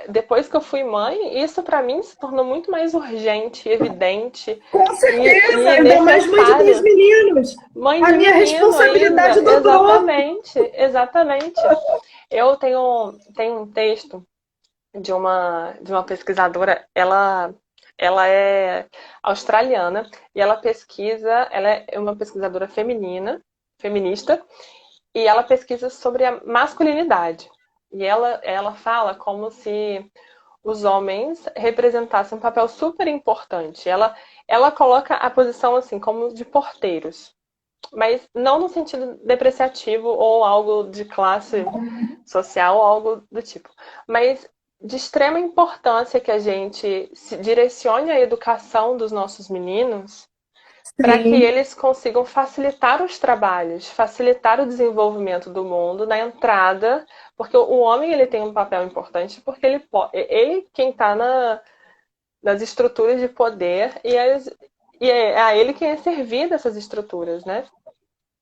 Speaker 2: Depois que eu fui mãe, isso para mim se tornou muito mais urgente, evidente
Speaker 1: Com certeza,
Speaker 2: e
Speaker 1: ainda mais mãe de dois
Speaker 2: necessário.
Speaker 1: meninos.
Speaker 2: Mãe
Speaker 1: A
Speaker 2: de
Speaker 1: minha
Speaker 2: menino
Speaker 1: responsabilidade
Speaker 2: ainda,
Speaker 1: dobrou.
Speaker 2: exatamente, exatamente. Eu tenho um texto de uma pesquisadora, ela é australiana e ela é uma pesquisadora feminista, e ela pesquisa sobre a masculinidade. E ela fala como se os homens representassem um papel super importante. Ela coloca a posição assim como de porteiros, mas não no sentido depreciativo ou algo de classe social ou algo do tipo, mas de extrema importância que a gente se direcione a educação dos nossos meninos para que
Speaker 1: Sim,
Speaker 2: eles consigam facilitar os trabalhos, facilitar o desenvolvimento do mundo na entrada, porque o homem ele tem um papel importante porque ele quem está nas estruturas de poder e é a ele quem é servido essas estruturas, né?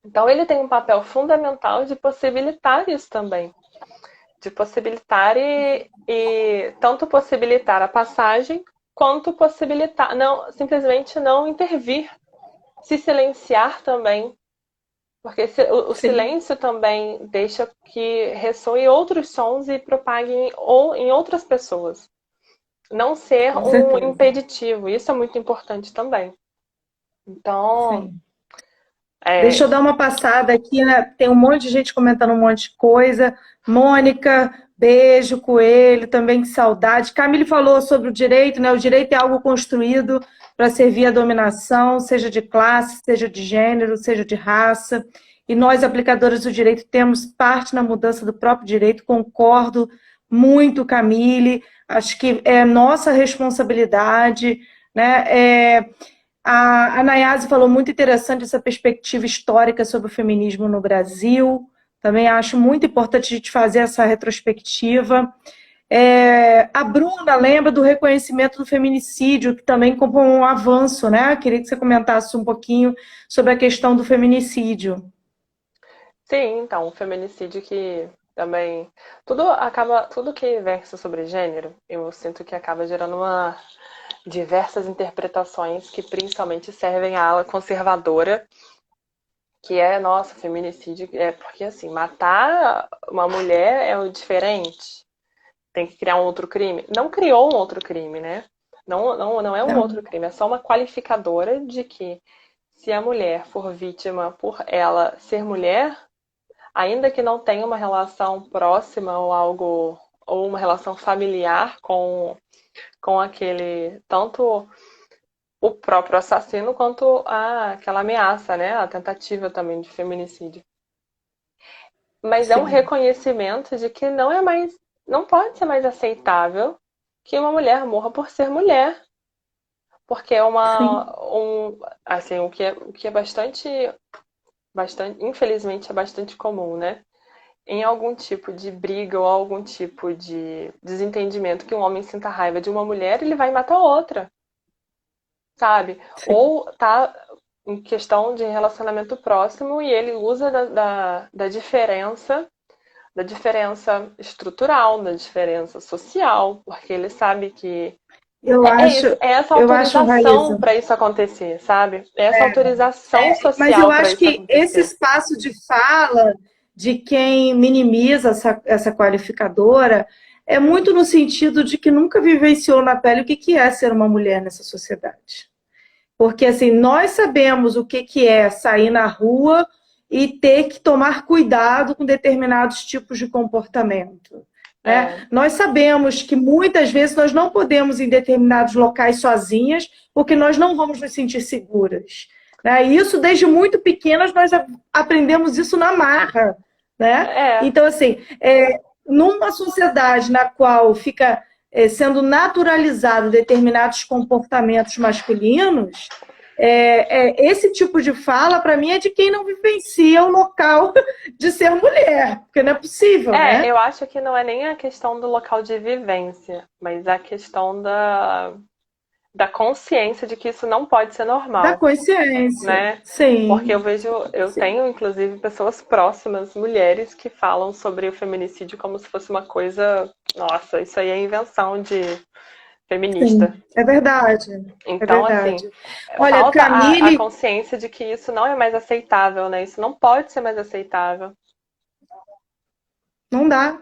Speaker 2: Então ele tem um papel fundamental de possibilitar isso também, de possibilitar e tanto possibilitar a passagem quanto possibilitar, não, simplesmente não intervir, se silenciar também, porque o
Speaker 1: sim,
Speaker 2: silêncio também deixa que ressoe outros sons e propaguem ou em outras pessoas. Não ser
Speaker 1: com
Speaker 2: um
Speaker 1: certeza.
Speaker 2: impeditivo, isso é muito importante também. Então,
Speaker 1: Sim. Deixa eu
Speaker 2: é,
Speaker 1: dar uma passada aqui, né? Tem um monte de gente comentando um monte de coisa. Mônica, beijo, Coelho, também que saudade. Camille falou sobre o direito, né? O direito é algo construído para servir à dominação, seja de classe, seja de gênero, seja de raça. E nós, aplicadores do direito, temos parte na mudança do próprio direito. Concordo muito, Camille. Acho que é nossa responsabilidade, né? A Nayase falou muito interessante essa perspectiva histórica sobre o feminismo no Brasil. Também acho muito importante a gente fazer essa retrospectiva. A Bruna lembra do reconhecimento do feminicídio, que também como um avanço, né? Queria que você comentasse um pouquinho sobre a questão do feminicídio.
Speaker 2: sim, então, o feminicídio que também tudo que versa sobre gênero, eu sinto que acaba gerando diversas interpretações que principalmente servem à ala conservadora, que é, nossa, feminicídio, é porque assim, matar uma mulher é o diferente, tem que criar um outro crime. Não criou um outro crime, né? Não é um
Speaker 1: Não,
Speaker 2: outro crime, é só uma qualificadora de que se a mulher for vítima por ela ser mulher, ainda que não tenha uma relação próxima ou algo ou uma relação familiar com aquele tanto o próprio assassino quanto aquela ameaça, né? A tentativa também de feminicídio. Mas é um
Speaker 1: sim,
Speaker 2: reconhecimento de que não pode ser mais aceitável que uma mulher morra por ser mulher, porque é
Speaker 1: sim,
Speaker 2: assim, o que é bastante, infelizmente é bastante comum, né? Em algum tipo de briga ou algum tipo de desentendimento que um homem sinta raiva de uma mulher, ele vai matar outra, sabe?
Speaker 1: sim,
Speaker 2: Ou tá em questão de relacionamento próximo e ele usa da diferença estrutural, da diferença social, porque ele sabe que
Speaker 1: eu
Speaker 2: é
Speaker 1: acho,
Speaker 2: isso, é essa
Speaker 1: eu acho,
Speaker 2: autorização
Speaker 1: Raíza.
Speaker 2: para isso acontecer, sabe? É essa autorização
Speaker 1: Mas eu
Speaker 2: social para
Speaker 1: acho
Speaker 2: isso
Speaker 1: que esse
Speaker 2: acontecer.
Speaker 1: espaço de fala de quem minimiza essa qualificadora é muito no sentido de que nunca vivenciou na pele o que é ser uma mulher nessa sociedade. Porque, assim, nós sabemos o que é sair na rua e ter que tomar cuidado com determinados tipos de comportamento. Né? Nós sabemos que muitas vezes nós não podemos ir em determinados locais sozinhas, porque nós não vamos nos sentir seguras. Né? E isso, desde muito pequenas, nós aprendemos isso na marra. Né? Então, assim, numa sociedade na qual fica sendo naturalizado determinados comportamentos masculinos, esse tipo de fala, para mim, é de quem não vivencia o local de ser mulher, porque não é possível, né?
Speaker 2: Eu acho que não é nem a questão do local de vivência, mas a questão da consciência de que isso não pode ser normal.
Speaker 1: Da consciência,
Speaker 2: né?
Speaker 1: Sim.
Speaker 2: Porque eu tenho, inclusive, pessoas próximas, mulheres, que falam sobre o feminicídio como se fosse uma coisa, nossa, isso aí é invenção de feminista.
Speaker 1: Sim, é verdade.
Speaker 2: Então,
Speaker 1: assim,
Speaker 2: olha, falta a consciência de que isso não é mais aceitável, né? Isso não pode ser mais aceitável.
Speaker 1: Não dá.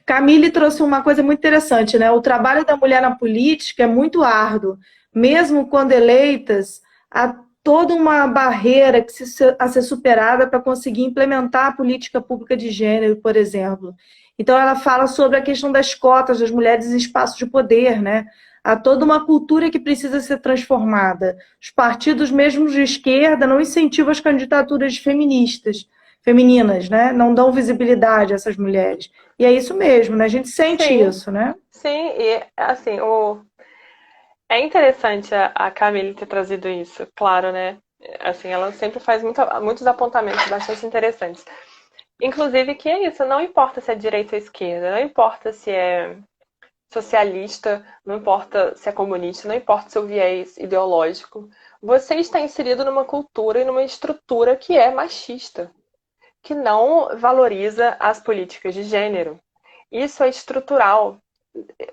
Speaker 1: Camille trouxe uma coisa muito interessante, né? O trabalho da mulher na política é muito árduo. Mesmo quando eleitas, há toda uma barreira a ser superada para conseguir implementar a política pública de gênero, por exemplo. Então, ela fala sobre a questão das cotas das mulheres em espaços de poder, né? Há toda uma cultura que precisa ser transformada. Os partidos, mesmo de esquerda, não incentivam as candidaturas femininas, né? Não dão visibilidade a essas mulheres. E é isso mesmo, né? A gente sente isso, né?
Speaker 2: Sim, e assim, é interessante a Camille ter trazido isso, claro, né? Assim, ela sempre faz muitos apontamentos bastante interessantes. Inclusive que é isso, não importa se é direita ou esquerda, não importa se é socialista, não importa se é comunista, não importa o seu viés ideológico, você está inserido numa cultura e numa estrutura que é machista, que não valoriza as políticas de gênero. Isso é estrutural.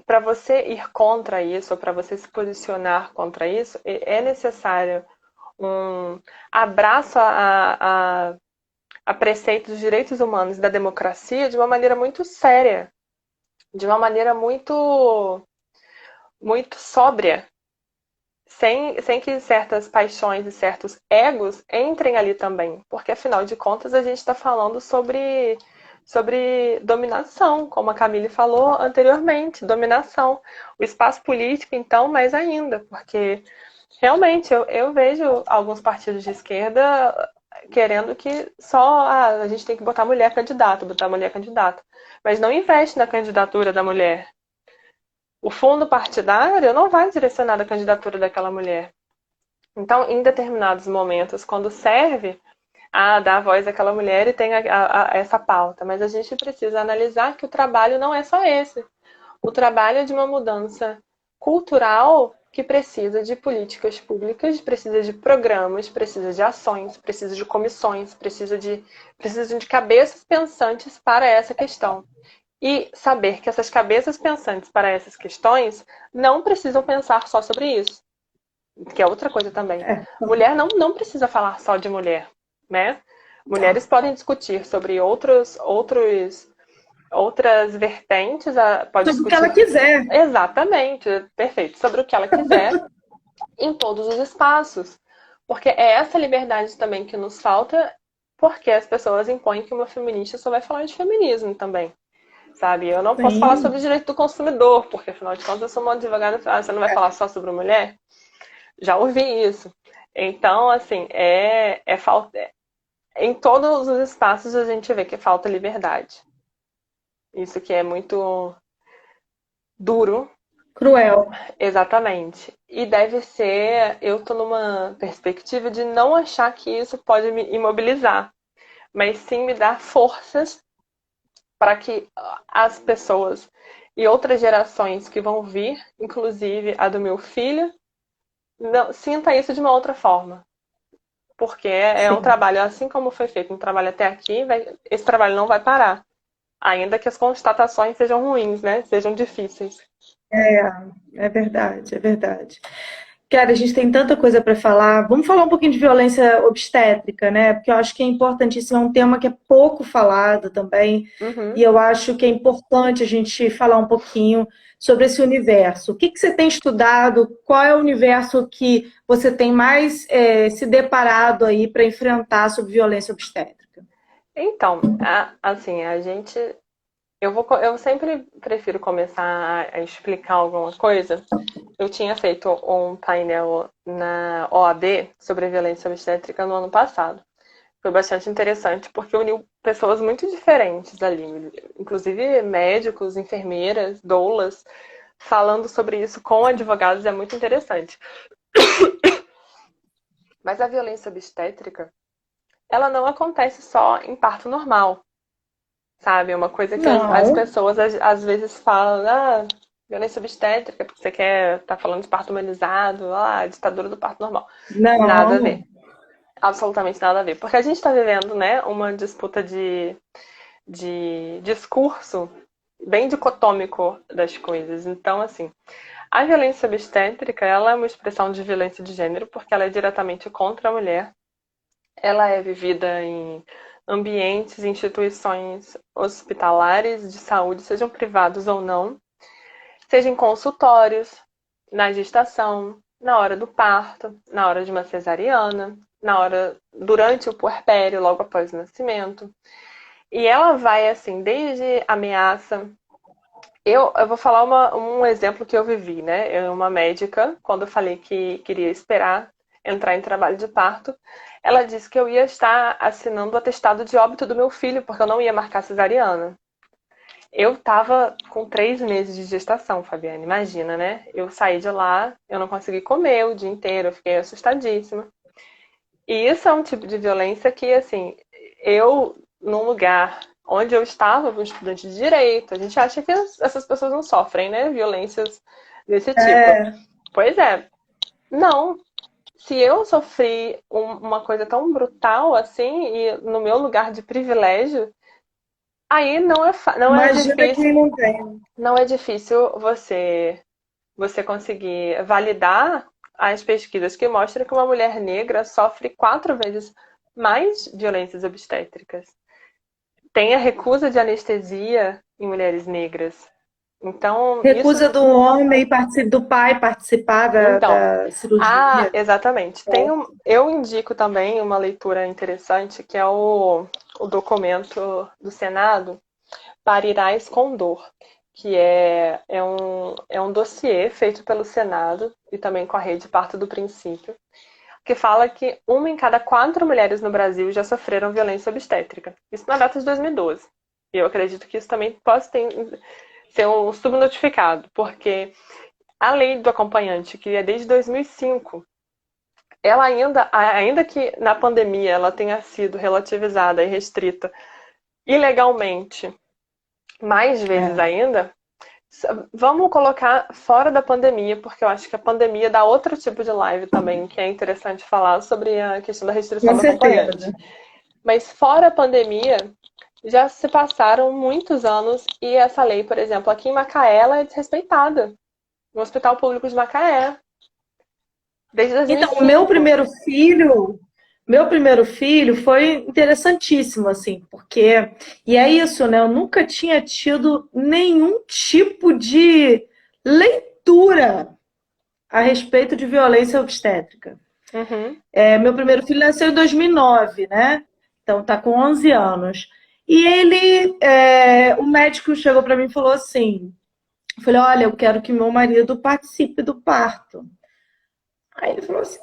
Speaker 2: Para você ir contra isso, ou para você se posicionar contra isso, é necessário um abraço a preceitos dos direitos humanos e da democracia de uma maneira muito séria, de uma maneira muito, muito sóbria, sem que certas paixões e certos egos entrem ali também, porque afinal de contas a gente está falando sobre dominação, como a Camille falou anteriormente, dominação. O espaço político, então, mais ainda, porque realmente eu vejo alguns partidos de esquerda querendo que só a gente tem que botar mulher candidata, mas não investe na candidatura da mulher. O fundo partidário não vai direcionar a candidatura daquela mulher. Então, em determinados momentos, quando serve a dar voz àquela mulher e tem essa pauta, mas a gente precisa analisar que o trabalho não é só esse. O trabalho é de uma mudança cultural que precisa de políticas públicas, precisa de programas, precisa de ações, precisa de comissões, precisa de cabeças pensantes para essa questão. E saber que essas cabeças pensantes para essas questões não precisam pensar só sobre isso. Que é outra coisa também. Mulher não precisa falar só de mulher, né? Mulheres podem discutir sobre outras vertentes. Pode
Speaker 1: sobre o que ela quiser.
Speaker 2: Exatamente, perfeito. Sobre o que ela quiser em todos os espaços. Porque é essa liberdade também que nos falta, porque as pessoas impõem que uma feminista só vai falar de feminismo também. Sabe? Eu não posso falar sobre o direito do consumidor, porque afinal de contas eu sou uma advogada. Você não vai falar só sobre mulher? Já ouvi isso. Então, assim, falta. Em todos os espaços a gente vê que falta liberdade. Isso que é muito duro.
Speaker 1: Cruel.
Speaker 2: Exatamente. E deve ser. Eu tô numa perspectiva de não achar que isso pode me imobilizar, mas sim me dar forças para que as pessoas e outras gerações que vão vir, inclusive a do meu filho, sinta isso de uma outra forma. Porque é um trabalho, assim como foi feito um trabalho até aqui, esse trabalho não vai parar. Ainda que as constatações sejam ruins, né? Sejam difíceis.
Speaker 1: É verdade, é verdade. Cara, a gente tem tanta coisa para falar. Vamos falar um pouquinho de violência obstétrica, né? Porque eu acho que é importantíssimo, é um tema que é pouco falado também. E
Speaker 2: Uhum.
Speaker 1: eu acho que é importante a gente falar um pouquinho sobre esse universo. O que que você tem estudado? Qual é o universo que você tem mais se deparado aí para enfrentar sobre violência obstétrica?
Speaker 2: Então, assim, a gente. Eu sempre prefiro começar a explicar alguma coisa. Eu tinha feito um painel na OAB sobre violência obstétrica no ano passado. Foi bastante interessante porque uniu pessoas muito diferentes ali, inclusive médicos, enfermeiras, doulas, falando sobre isso com advogados é muito interessante. Mas a violência obstétrica, ela não acontece só em parto normal, sabe? É uma coisa que as
Speaker 1: Não,
Speaker 2: pessoas às vezes falam, violência obstétrica, porque você quer estar falando de parto humanizado, ditadura do parto normal. Nada a ver.
Speaker 1: não.
Speaker 2: Absolutamente nada a ver. Porque a gente está vivendo, né, uma disputa de discurso bem dicotômico das coisas. Então, assim, a violência obstétrica, ela é uma expressão de violência de gênero porque ela é diretamente contra a mulher. Ela é vivida em ambientes, instituições hospitalares de saúde, sejam privados ou não, seja em consultórios, na gestação, na hora do parto, na hora de uma cesariana, durante o puerpério, logo após o nascimento. E ela vai, assim, desde ameaça. Eu vou falar um exemplo que eu vivi, né? Eu, uma médica, quando eu falei que queria esperar entrar em trabalho de parto, ela disse que eu ia estar assinando o atestado de óbito do meu filho, porque eu não ia marcar cesariana. Eu tava com 3 meses de gestação, Fabiana, imagina, né? Eu saí de lá, eu não consegui comer o dia inteiro, eu fiquei assustadíssima. E isso é um tipo de violência que, assim, num lugar onde eu estava, um estudante de direito, a gente acha que essas pessoas não sofrem, né? Violências desse tipo.
Speaker 1: É,
Speaker 2: Pois é, não. Se eu sofri uma coisa tão brutal assim, e no meu lugar de privilégio, aí não é
Speaker 1: imagina
Speaker 2: difícil,
Speaker 1: quem não tem.
Speaker 2: não é difícil você conseguir validar as pesquisas que mostram que uma mulher negra sofre 4 vezes mais violências obstétricas. Tem a recusa de anestesia em mulheres negras. Então, isso.
Speaker 1: Recusa do homem, do pai participar
Speaker 2: Então,
Speaker 1: da cirurgia.
Speaker 2: exatamente. Eu indico também uma leitura interessante, que é o documento do Senado, Parirás com Dor, que é um dossiê feito pelo Senado e também com a Rede Parto do Princípio, que fala que 1 em cada 4 mulheres no Brasil já sofreram violência obstétrica. Isso na data de 2012. E eu acredito que isso também pode ser um subnotificado, porque a lei do acompanhante, que é desde 2005, ela ainda que na pandemia ela tenha sido relativizada e restrita ilegalmente mais vezes
Speaker 1: É.
Speaker 2: ainda, vamos colocar fora da pandemia, porque eu acho que a pandemia dá outro tipo de live também, que é interessante falar sobre a questão da restrição
Speaker 1: Com
Speaker 2: do acompanhante.
Speaker 1: certeza.
Speaker 2: Mas fora a pandemia, já se passaram muitos anos e essa lei, por exemplo, aqui em Macaé, ela é desrespeitada. No Hospital Público de Macaé, desde
Speaker 1: Então,
Speaker 2: 2005.
Speaker 1: meu primeiro filho foi interessantíssimo, assim, porque, e é isso, né? Eu nunca tinha tido nenhum tipo de leitura a respeito de violência obstétrica.
Speaker 2: Uhum.
Speaker 1: Meu primeiro filho nasceu em 2009, né? Então tá com 11 anos. E o médico chegou para mim e falou assim, eu falei, olha, eu quero que meu marido participe do parto. Aí ele falou assim,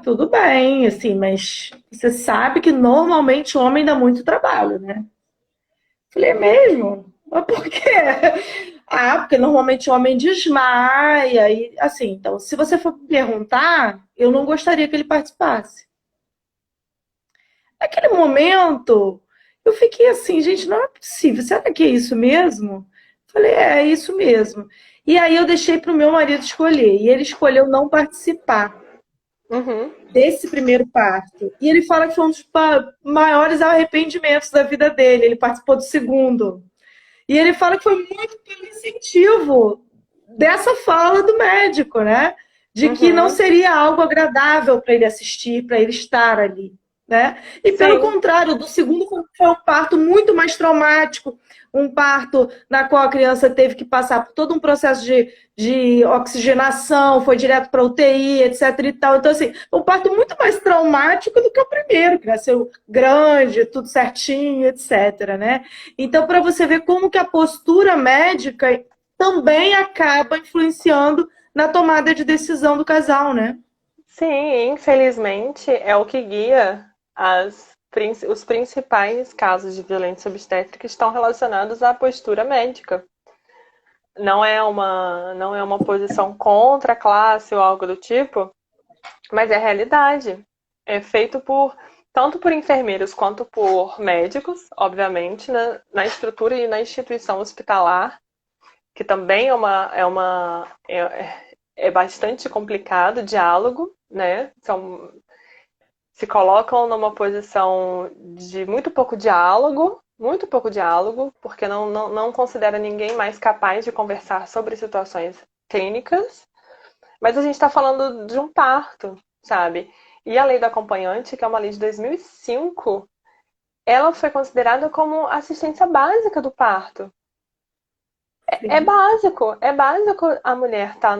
Speaker 1: tudo bem, assim, mas você sabe que normalmente o homem dá muito trabalho, né? Falei, é mesmo? Mas por quê? Porque normalmente o homem desmaia e assim, então, se você for perguntar, eu não gostaria que ele participasse. Naquele momento, eu fiquei assim, gente, não é possível. Será que é isso mesmo? Falei, é isso mesmo. E aí eu deixei para o meu marido escolher. E ele escolheu não participar
Speaker 2: Uhum.
Speaker 1: desse primeiro parto. E ele fala que foi um dos maiores arrependimentos da vida dele. Ele participou do segundo. E ele fala que foi muito pelo incentivo dessa fala do médico, né? de que não
Speaker 2: Uhum.
Speaker 1: seria algo agradável para ele assistir, para ele estar ali, né? E pelo
Speaker 2: Sim.
Speaker 1: contrário, do segundo foi um parto muito mais traumático, um parto na qual a criança teve que passar por todo um processo de oxigenação, foi direto para UTI, etc e tal. Então, assim, um parto muito mais traumático do que o primeiro, que nasceu grande, tudo certinho, etc, né? Então, para você ver como que a postura médica também acaba influenciando na tomada de decisão do casal, né?
Speaker 2: Sim, infelizmente é o que guia os principais casos de violência obstétrica estão relacionados à postura médica. Não é uma posição contra a classe ou algo do tipo, mas é a realidade. É feito tanto por enfermeiros quanto por médicos, obviamente, na estrutura e na instituição hospitalar, que também é bastante complicado o diálogo, né? Se colocam numa posição de muito pouco diálogo, porque não considera ninguém mais capaz de conversar sobre situações clínicas, mas a gente está falando de um parto, sabe? E a lei do acompanhante, que é uma lei de 2005, ela foi considerada como assistência básica do parto.
Speaker 1: Sim.
Speaker 2: É básico a mulher estar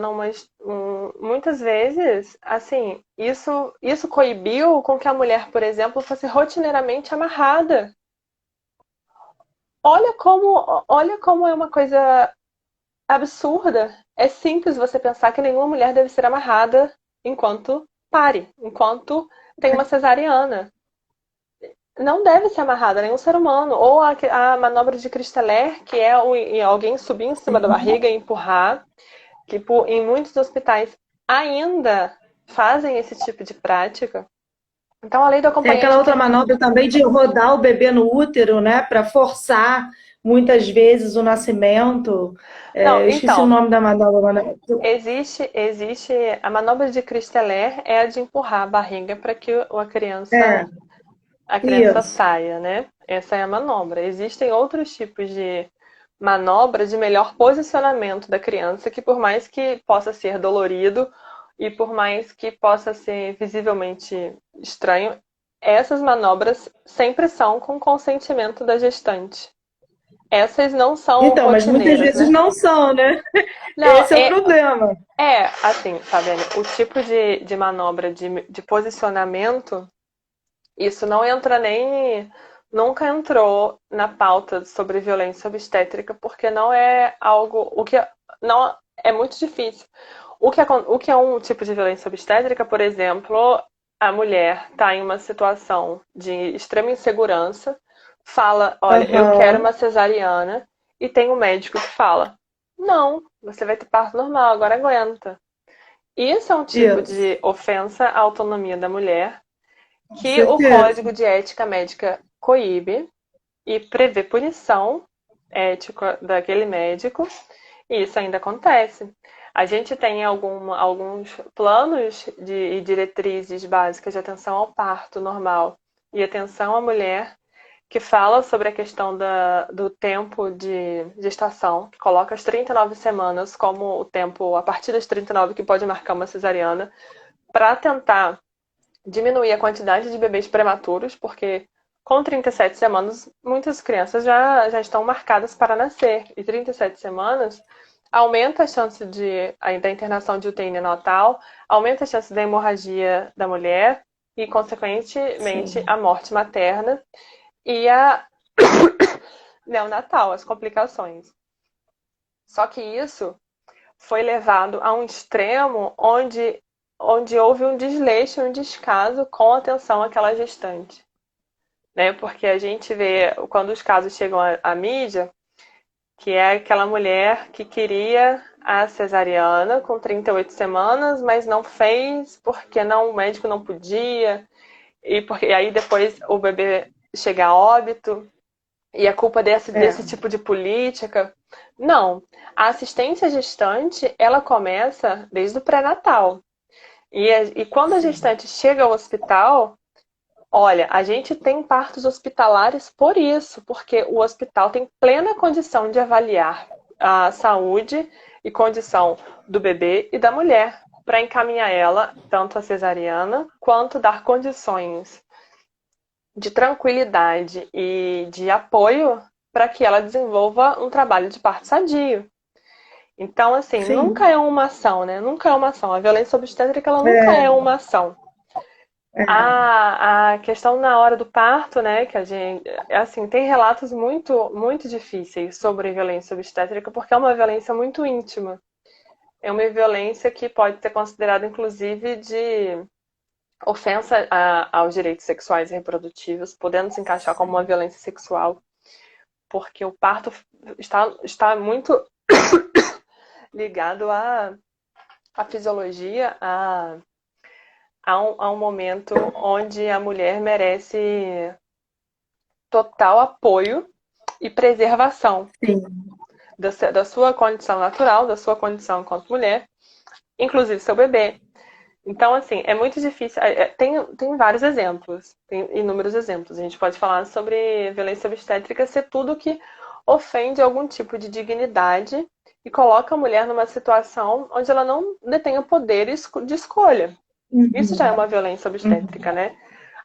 Speaker 2: muitas vezes, assim, isso coibiu com que a mulher, por exemplo, fosse rotineiramente amarrada. Olha como é uma coisa absurda. É simples você pensar que nenhuma mulher deve ser amarrada enquanto pare, enquanto tem uma cesariana. Não deve ser amarrada nenhum ser humano. Ou a manobra de Christeler, que é alguém subir em cima da barriga e empurrar, que em muitos hospitais ainda fazem esse tipo de prática. Então, a lei do
Speaker 1: Tem aquela
Speaker 2: acompanhante
Speaker 1: outra
Speaker 2: que.
Speaker 1: manobra também de rodar o bebê no útero, né? Para forçar muitas vezes o nascimento.
Speaker 2: Não,
Speaker 1: Eu esqueci o
Speaker 2: então,
Speaker 1: nome da manobra.
Speaker 2: existe a manobra de Christeler é a de empurrar a barriga para que
Speaker 1: É,
Speaker 2: a criança
Speaker 1: isso.
Speaker 2: saia, né? Essa é a manobra. Existem outros tipos de manobra de melhor posicionamento da criança, que por mais que possa ser dolorido e por mais que possa ser visivelmente estranho, essas manobras sempre são com consentimento da gestante. Essas não são
Speaker 1: Então, mas muitas
Speaker 2: rotineiras,
Speaker 1: vezes
Speaker 2: né?
Speaker 1: não são, né?
Speaker 2: Não,
Speaker 1: Esse é o problema.
Speaker 2: assim, Fabiane, o tipo de manobra de posicionamento, isso não entra nem. Nunca entrou na pauta sobre violência obstétrica, porque não é algo. Não é muito difícil. O que é um tipo de violência obstétrica, por exemplo, a mulher está em uma situação de extrema insegurança, fala: Olha, eu quero
Speaker 1: Aham.
Speaker 2: uma cesariana, e tem um médico que fala: Não, você vai ter parto normal, agora aguenta. Isso é um tipo
Speaker 1: Isso.
Speaker 2: de ofensa à autonomia da mulher
Speaker 1: Com
Speaker 2: que o
Speaker 1: certeza.
Speaker 2: Código de Ética Médica coíbe e prevê punição ética daquele médico, e isso ainda acontece. A gente tem alguns planos e diretrizes básicas de atenção ao parto normal e atenção à mulher que fala sobre a questão do tempo de gestação, que coloca as 39 semanas como o tempo, a partir das 39, que pode marcar uma cesariana, para tentar diminuir a quantidade de bebês prematuros, porque com 37 semanas, muitas crianças já estão marcadas para nascer. E 37 semanas aumenta a chance da internação de UTI neonatal, aumenta a chance da hemorragia da mulher e, consequentemente,
Speaker 1: Sim.
Speaker 2: a morte materna e a neonatal, as complicações. Só que isso foi levado a um extremo onde houve um desleixo, um descaso com atenção àquela gestante. Né? Porque a gente vê, quando os casos chegam à mídia, que é aquela mulher que queria a cesariana com 38 semanas, mas não fez porque o médico não podia, e aí depois o bebê chega a óbito, e a culpa
Speaker 1: É.
Speaker 2: desse tipo de política. Não. A assistência gestante, ela começa desde o pré-natal. E quando a
Speaker 1: Sim.
Speaker 2: gestante chega ao hospital, olha, a gente tem partos hospitalares por isso, porque o hospital tem plena condição de avaliar a saúde e condição do bebê e da mulher. para encaminhar ela, tanto a cesariana, quanto dar condições de tranquilidade e de apoio para que ela desenvolva um trabalho de parto sadio. Então, assim, nunca
Speaker 1: Sim.
Speaker 2: é uma ação, né? Nunca é uma ação. A violência obstétrica, ela nunca é
Speaker 1: É,
Speaker 2: uma ação.
Speaker 1: é.
Speaker 2: A questão na hora do parto, né, que a gente, assim, tem relatos muito difíceis sobre violência obstétrica, porque é uma violência muito íntima. É uma violência que pode ser considerada, inclusive, de ofensa aos direitos sexuais e reprodutivos, podendo se encaixar como uma violência sexual, porque o parto está muito ligado à fisiologia, a um momento onde a mulher merece total apoio e preservação
Speaker 1: Sim.
Speaker 2: da sua condição natural, da sua condição enquanto mulher, inclusive seu bebê. Então, assim, é muito difícil. Tem vários exemplos, tem inúmeros exemplos. A gente pode falar sobre violência obstétrica ser tudo que ofende algum tipo de dignidade e coloca a mulher numa situação onde ela não detenha poder de escolha. Isso já é
Speaker 1: Uhum.
Speaker 2: uma violência obstétrica,
Speaker 1: Uhum.
Speaker 2: né?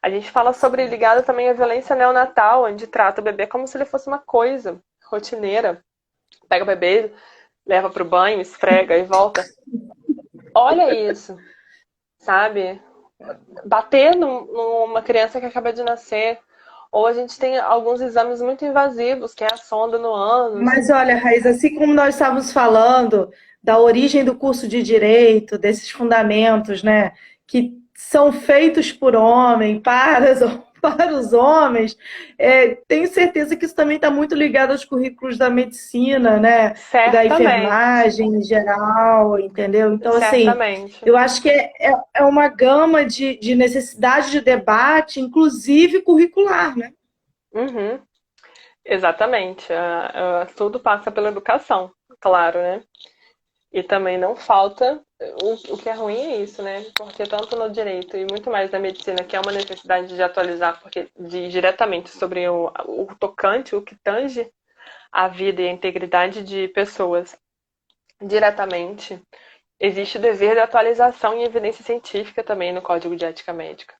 Speaker 2: A gente fala sobre ligado também à violência neonatal, onde trata o bebê como se ele fosse uma coisa rotineira. Pega o bebê, leva pro banho, esfrega e volta. Olha isso, sabe? Bater numa criança que acaba de nascer. Ou a gente tem alguns exames muito invasivos, que é a sonda no ânus.
Speaker 1: Mas olha, Raíssa, assim como nós estávamos falando da origem do curso de direito, desses fundamentos, né, que são feitos por homem, para os homens, tenho certeza que isso também está muito ligado aos currículos da medicina, né, e da
Speaker 2: Certamente,
Speaker 1: enfermagem em geral, entendeu? Então, assim,
Speaker 2: certamente.
Speaker 1: eu acho que é uma gama de necessidade de debate, inclusive curricular, né?
Speaker 2: Uhum, exatamente. Tudo passa pela educação, claro, né? E também não falta. O que é ruim é isso, né? Porque tanto no direito e muito mais na medicina, que é uma necessidade de atualizar, porque diretamente sobre o tocante, o que tange a vida e a integridade de pessoas diretamente, existe o dever de atualização e evidência científica também no Código de Ética Médica.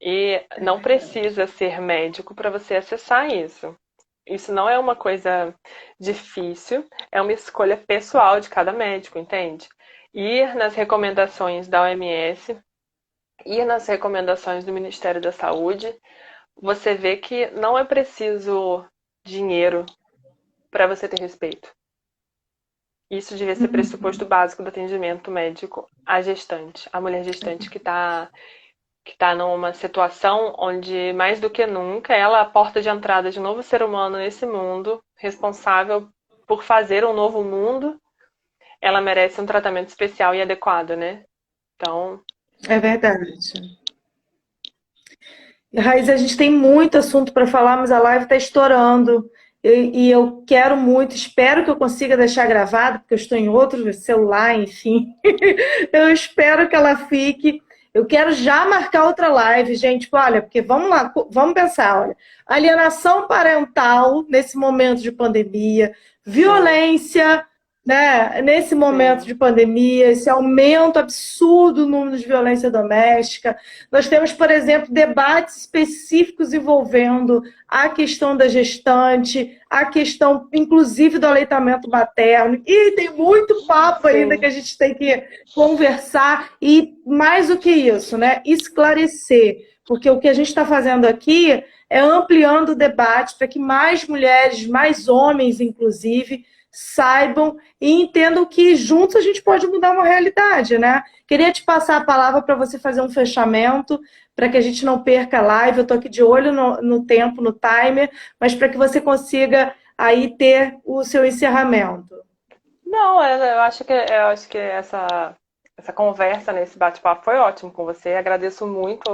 Speaker 2: E
Speaker 1: É
Speaker 2: não
Speaker 1: verdade.
Speaker 2: precisa ser médico para você acessar isso. Isso não é uma coisa difícil, é uma escolha pessoal de cada médico, entende? Ir nas recomendações da OMS, ir nas recomendações do Ministério da Saúde, você vê que não é preciso dinheiro para você ter respeito. Isso devia ser pressuposto básico do atendimento médico à gestante, à mulher gestante que tá numa situação onde, mais do que nunca, ela é a porta de entrada de um novo ser humano nesse mundo, responsável por fazer um novo mundo, ela merece um tratamento especial e adequado, né? Então,
Speaker 1: É verdade. Raiz, a gente tem muito assunto para falar, mas a live está estourando. E eu quero muito, espero que eu consiga deixar gravado, porque eu estou em outro celular, enfim. Eu espero que ela fique. Eu quero já marcar outra live, gente. Tipo, olha, porque vamos lá, vamos pensar, olha. Alienação parental nesse momento de pandemia,
Speaker 2: sim,
Speaker 1: violência, né, nesse momento
Speaker 2: sim,
Speaker 1: de pandemia, esse aumento absurdo no número de violência doméstica. Nós temos, por exemplo, debates específicos envolvendo a questão da gestante, a questão, inclusive, do aleitamento materno. E tem muito papo ainda que
Speaker 2: sim,
Speaker 1: a gente tem que conversar e, mais do que isso, né, esclarecer. Porque o que a gente está fazendo aqui é ampliando o debate para que mais mulheres, mais homens, inclusive, saibam e entendam que juntos a gente pode mudar uma realidade, né? Queria te passar a palavra para você fazer um fechamento, para que a gente não perca a live. Eu estou aqui de olho no tempo, no timer, mas para que você consiga aí ter o seu encerramento.
Speaker 2: não, eu acho que essa conversa nesse bate-papo foi ótimo com você. Agradeço muito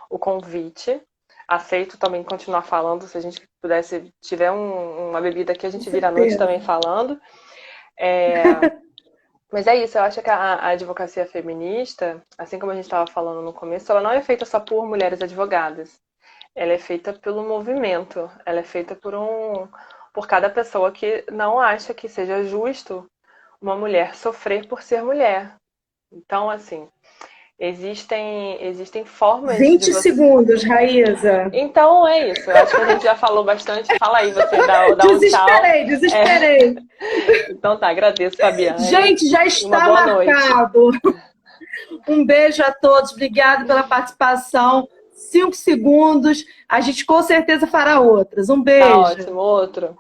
Speaker 2: o convite. Aceito também continuar falando, se a gente pudesse, tiver uma bebida aqui, a
Speaker 1: Com
Speaker 2: gente vira a noite
Speaker 1: certeza.
Speaker 2: também falando. É, mas é isso, eu acho que a advocacia feminista, assim como a gente estava falando no começo, ela não é feita só por mulheres advogadas. Ela é feita pelo movimento, ela é feita por cada pessoa que não acha que seja justo uma mulher sofrer por ser mulher. Então, assim, existem formas
Speaker 1: 20
Speaker 2: de você...
Speaker 1: segundos, Raíza.
Speaker 2: Então é isso. Eu acho que a gente já falou bastante. Fala aí, você dá um tchau.
Speaker 1: Desesperei.
Speaker 2: Então tá, agradeço, Fabiana.
Speaker 1: Gente, já
Speaker 2: Uma
Speaker 1: está
Speaker 2: boa noite.
Speaker 1: marcado. Um beijo a todos. Obrigada pela participação. 5 segundos. A gente com certeza fará outras. Um beijo.
Speaker 2: Tá ótimo, outro.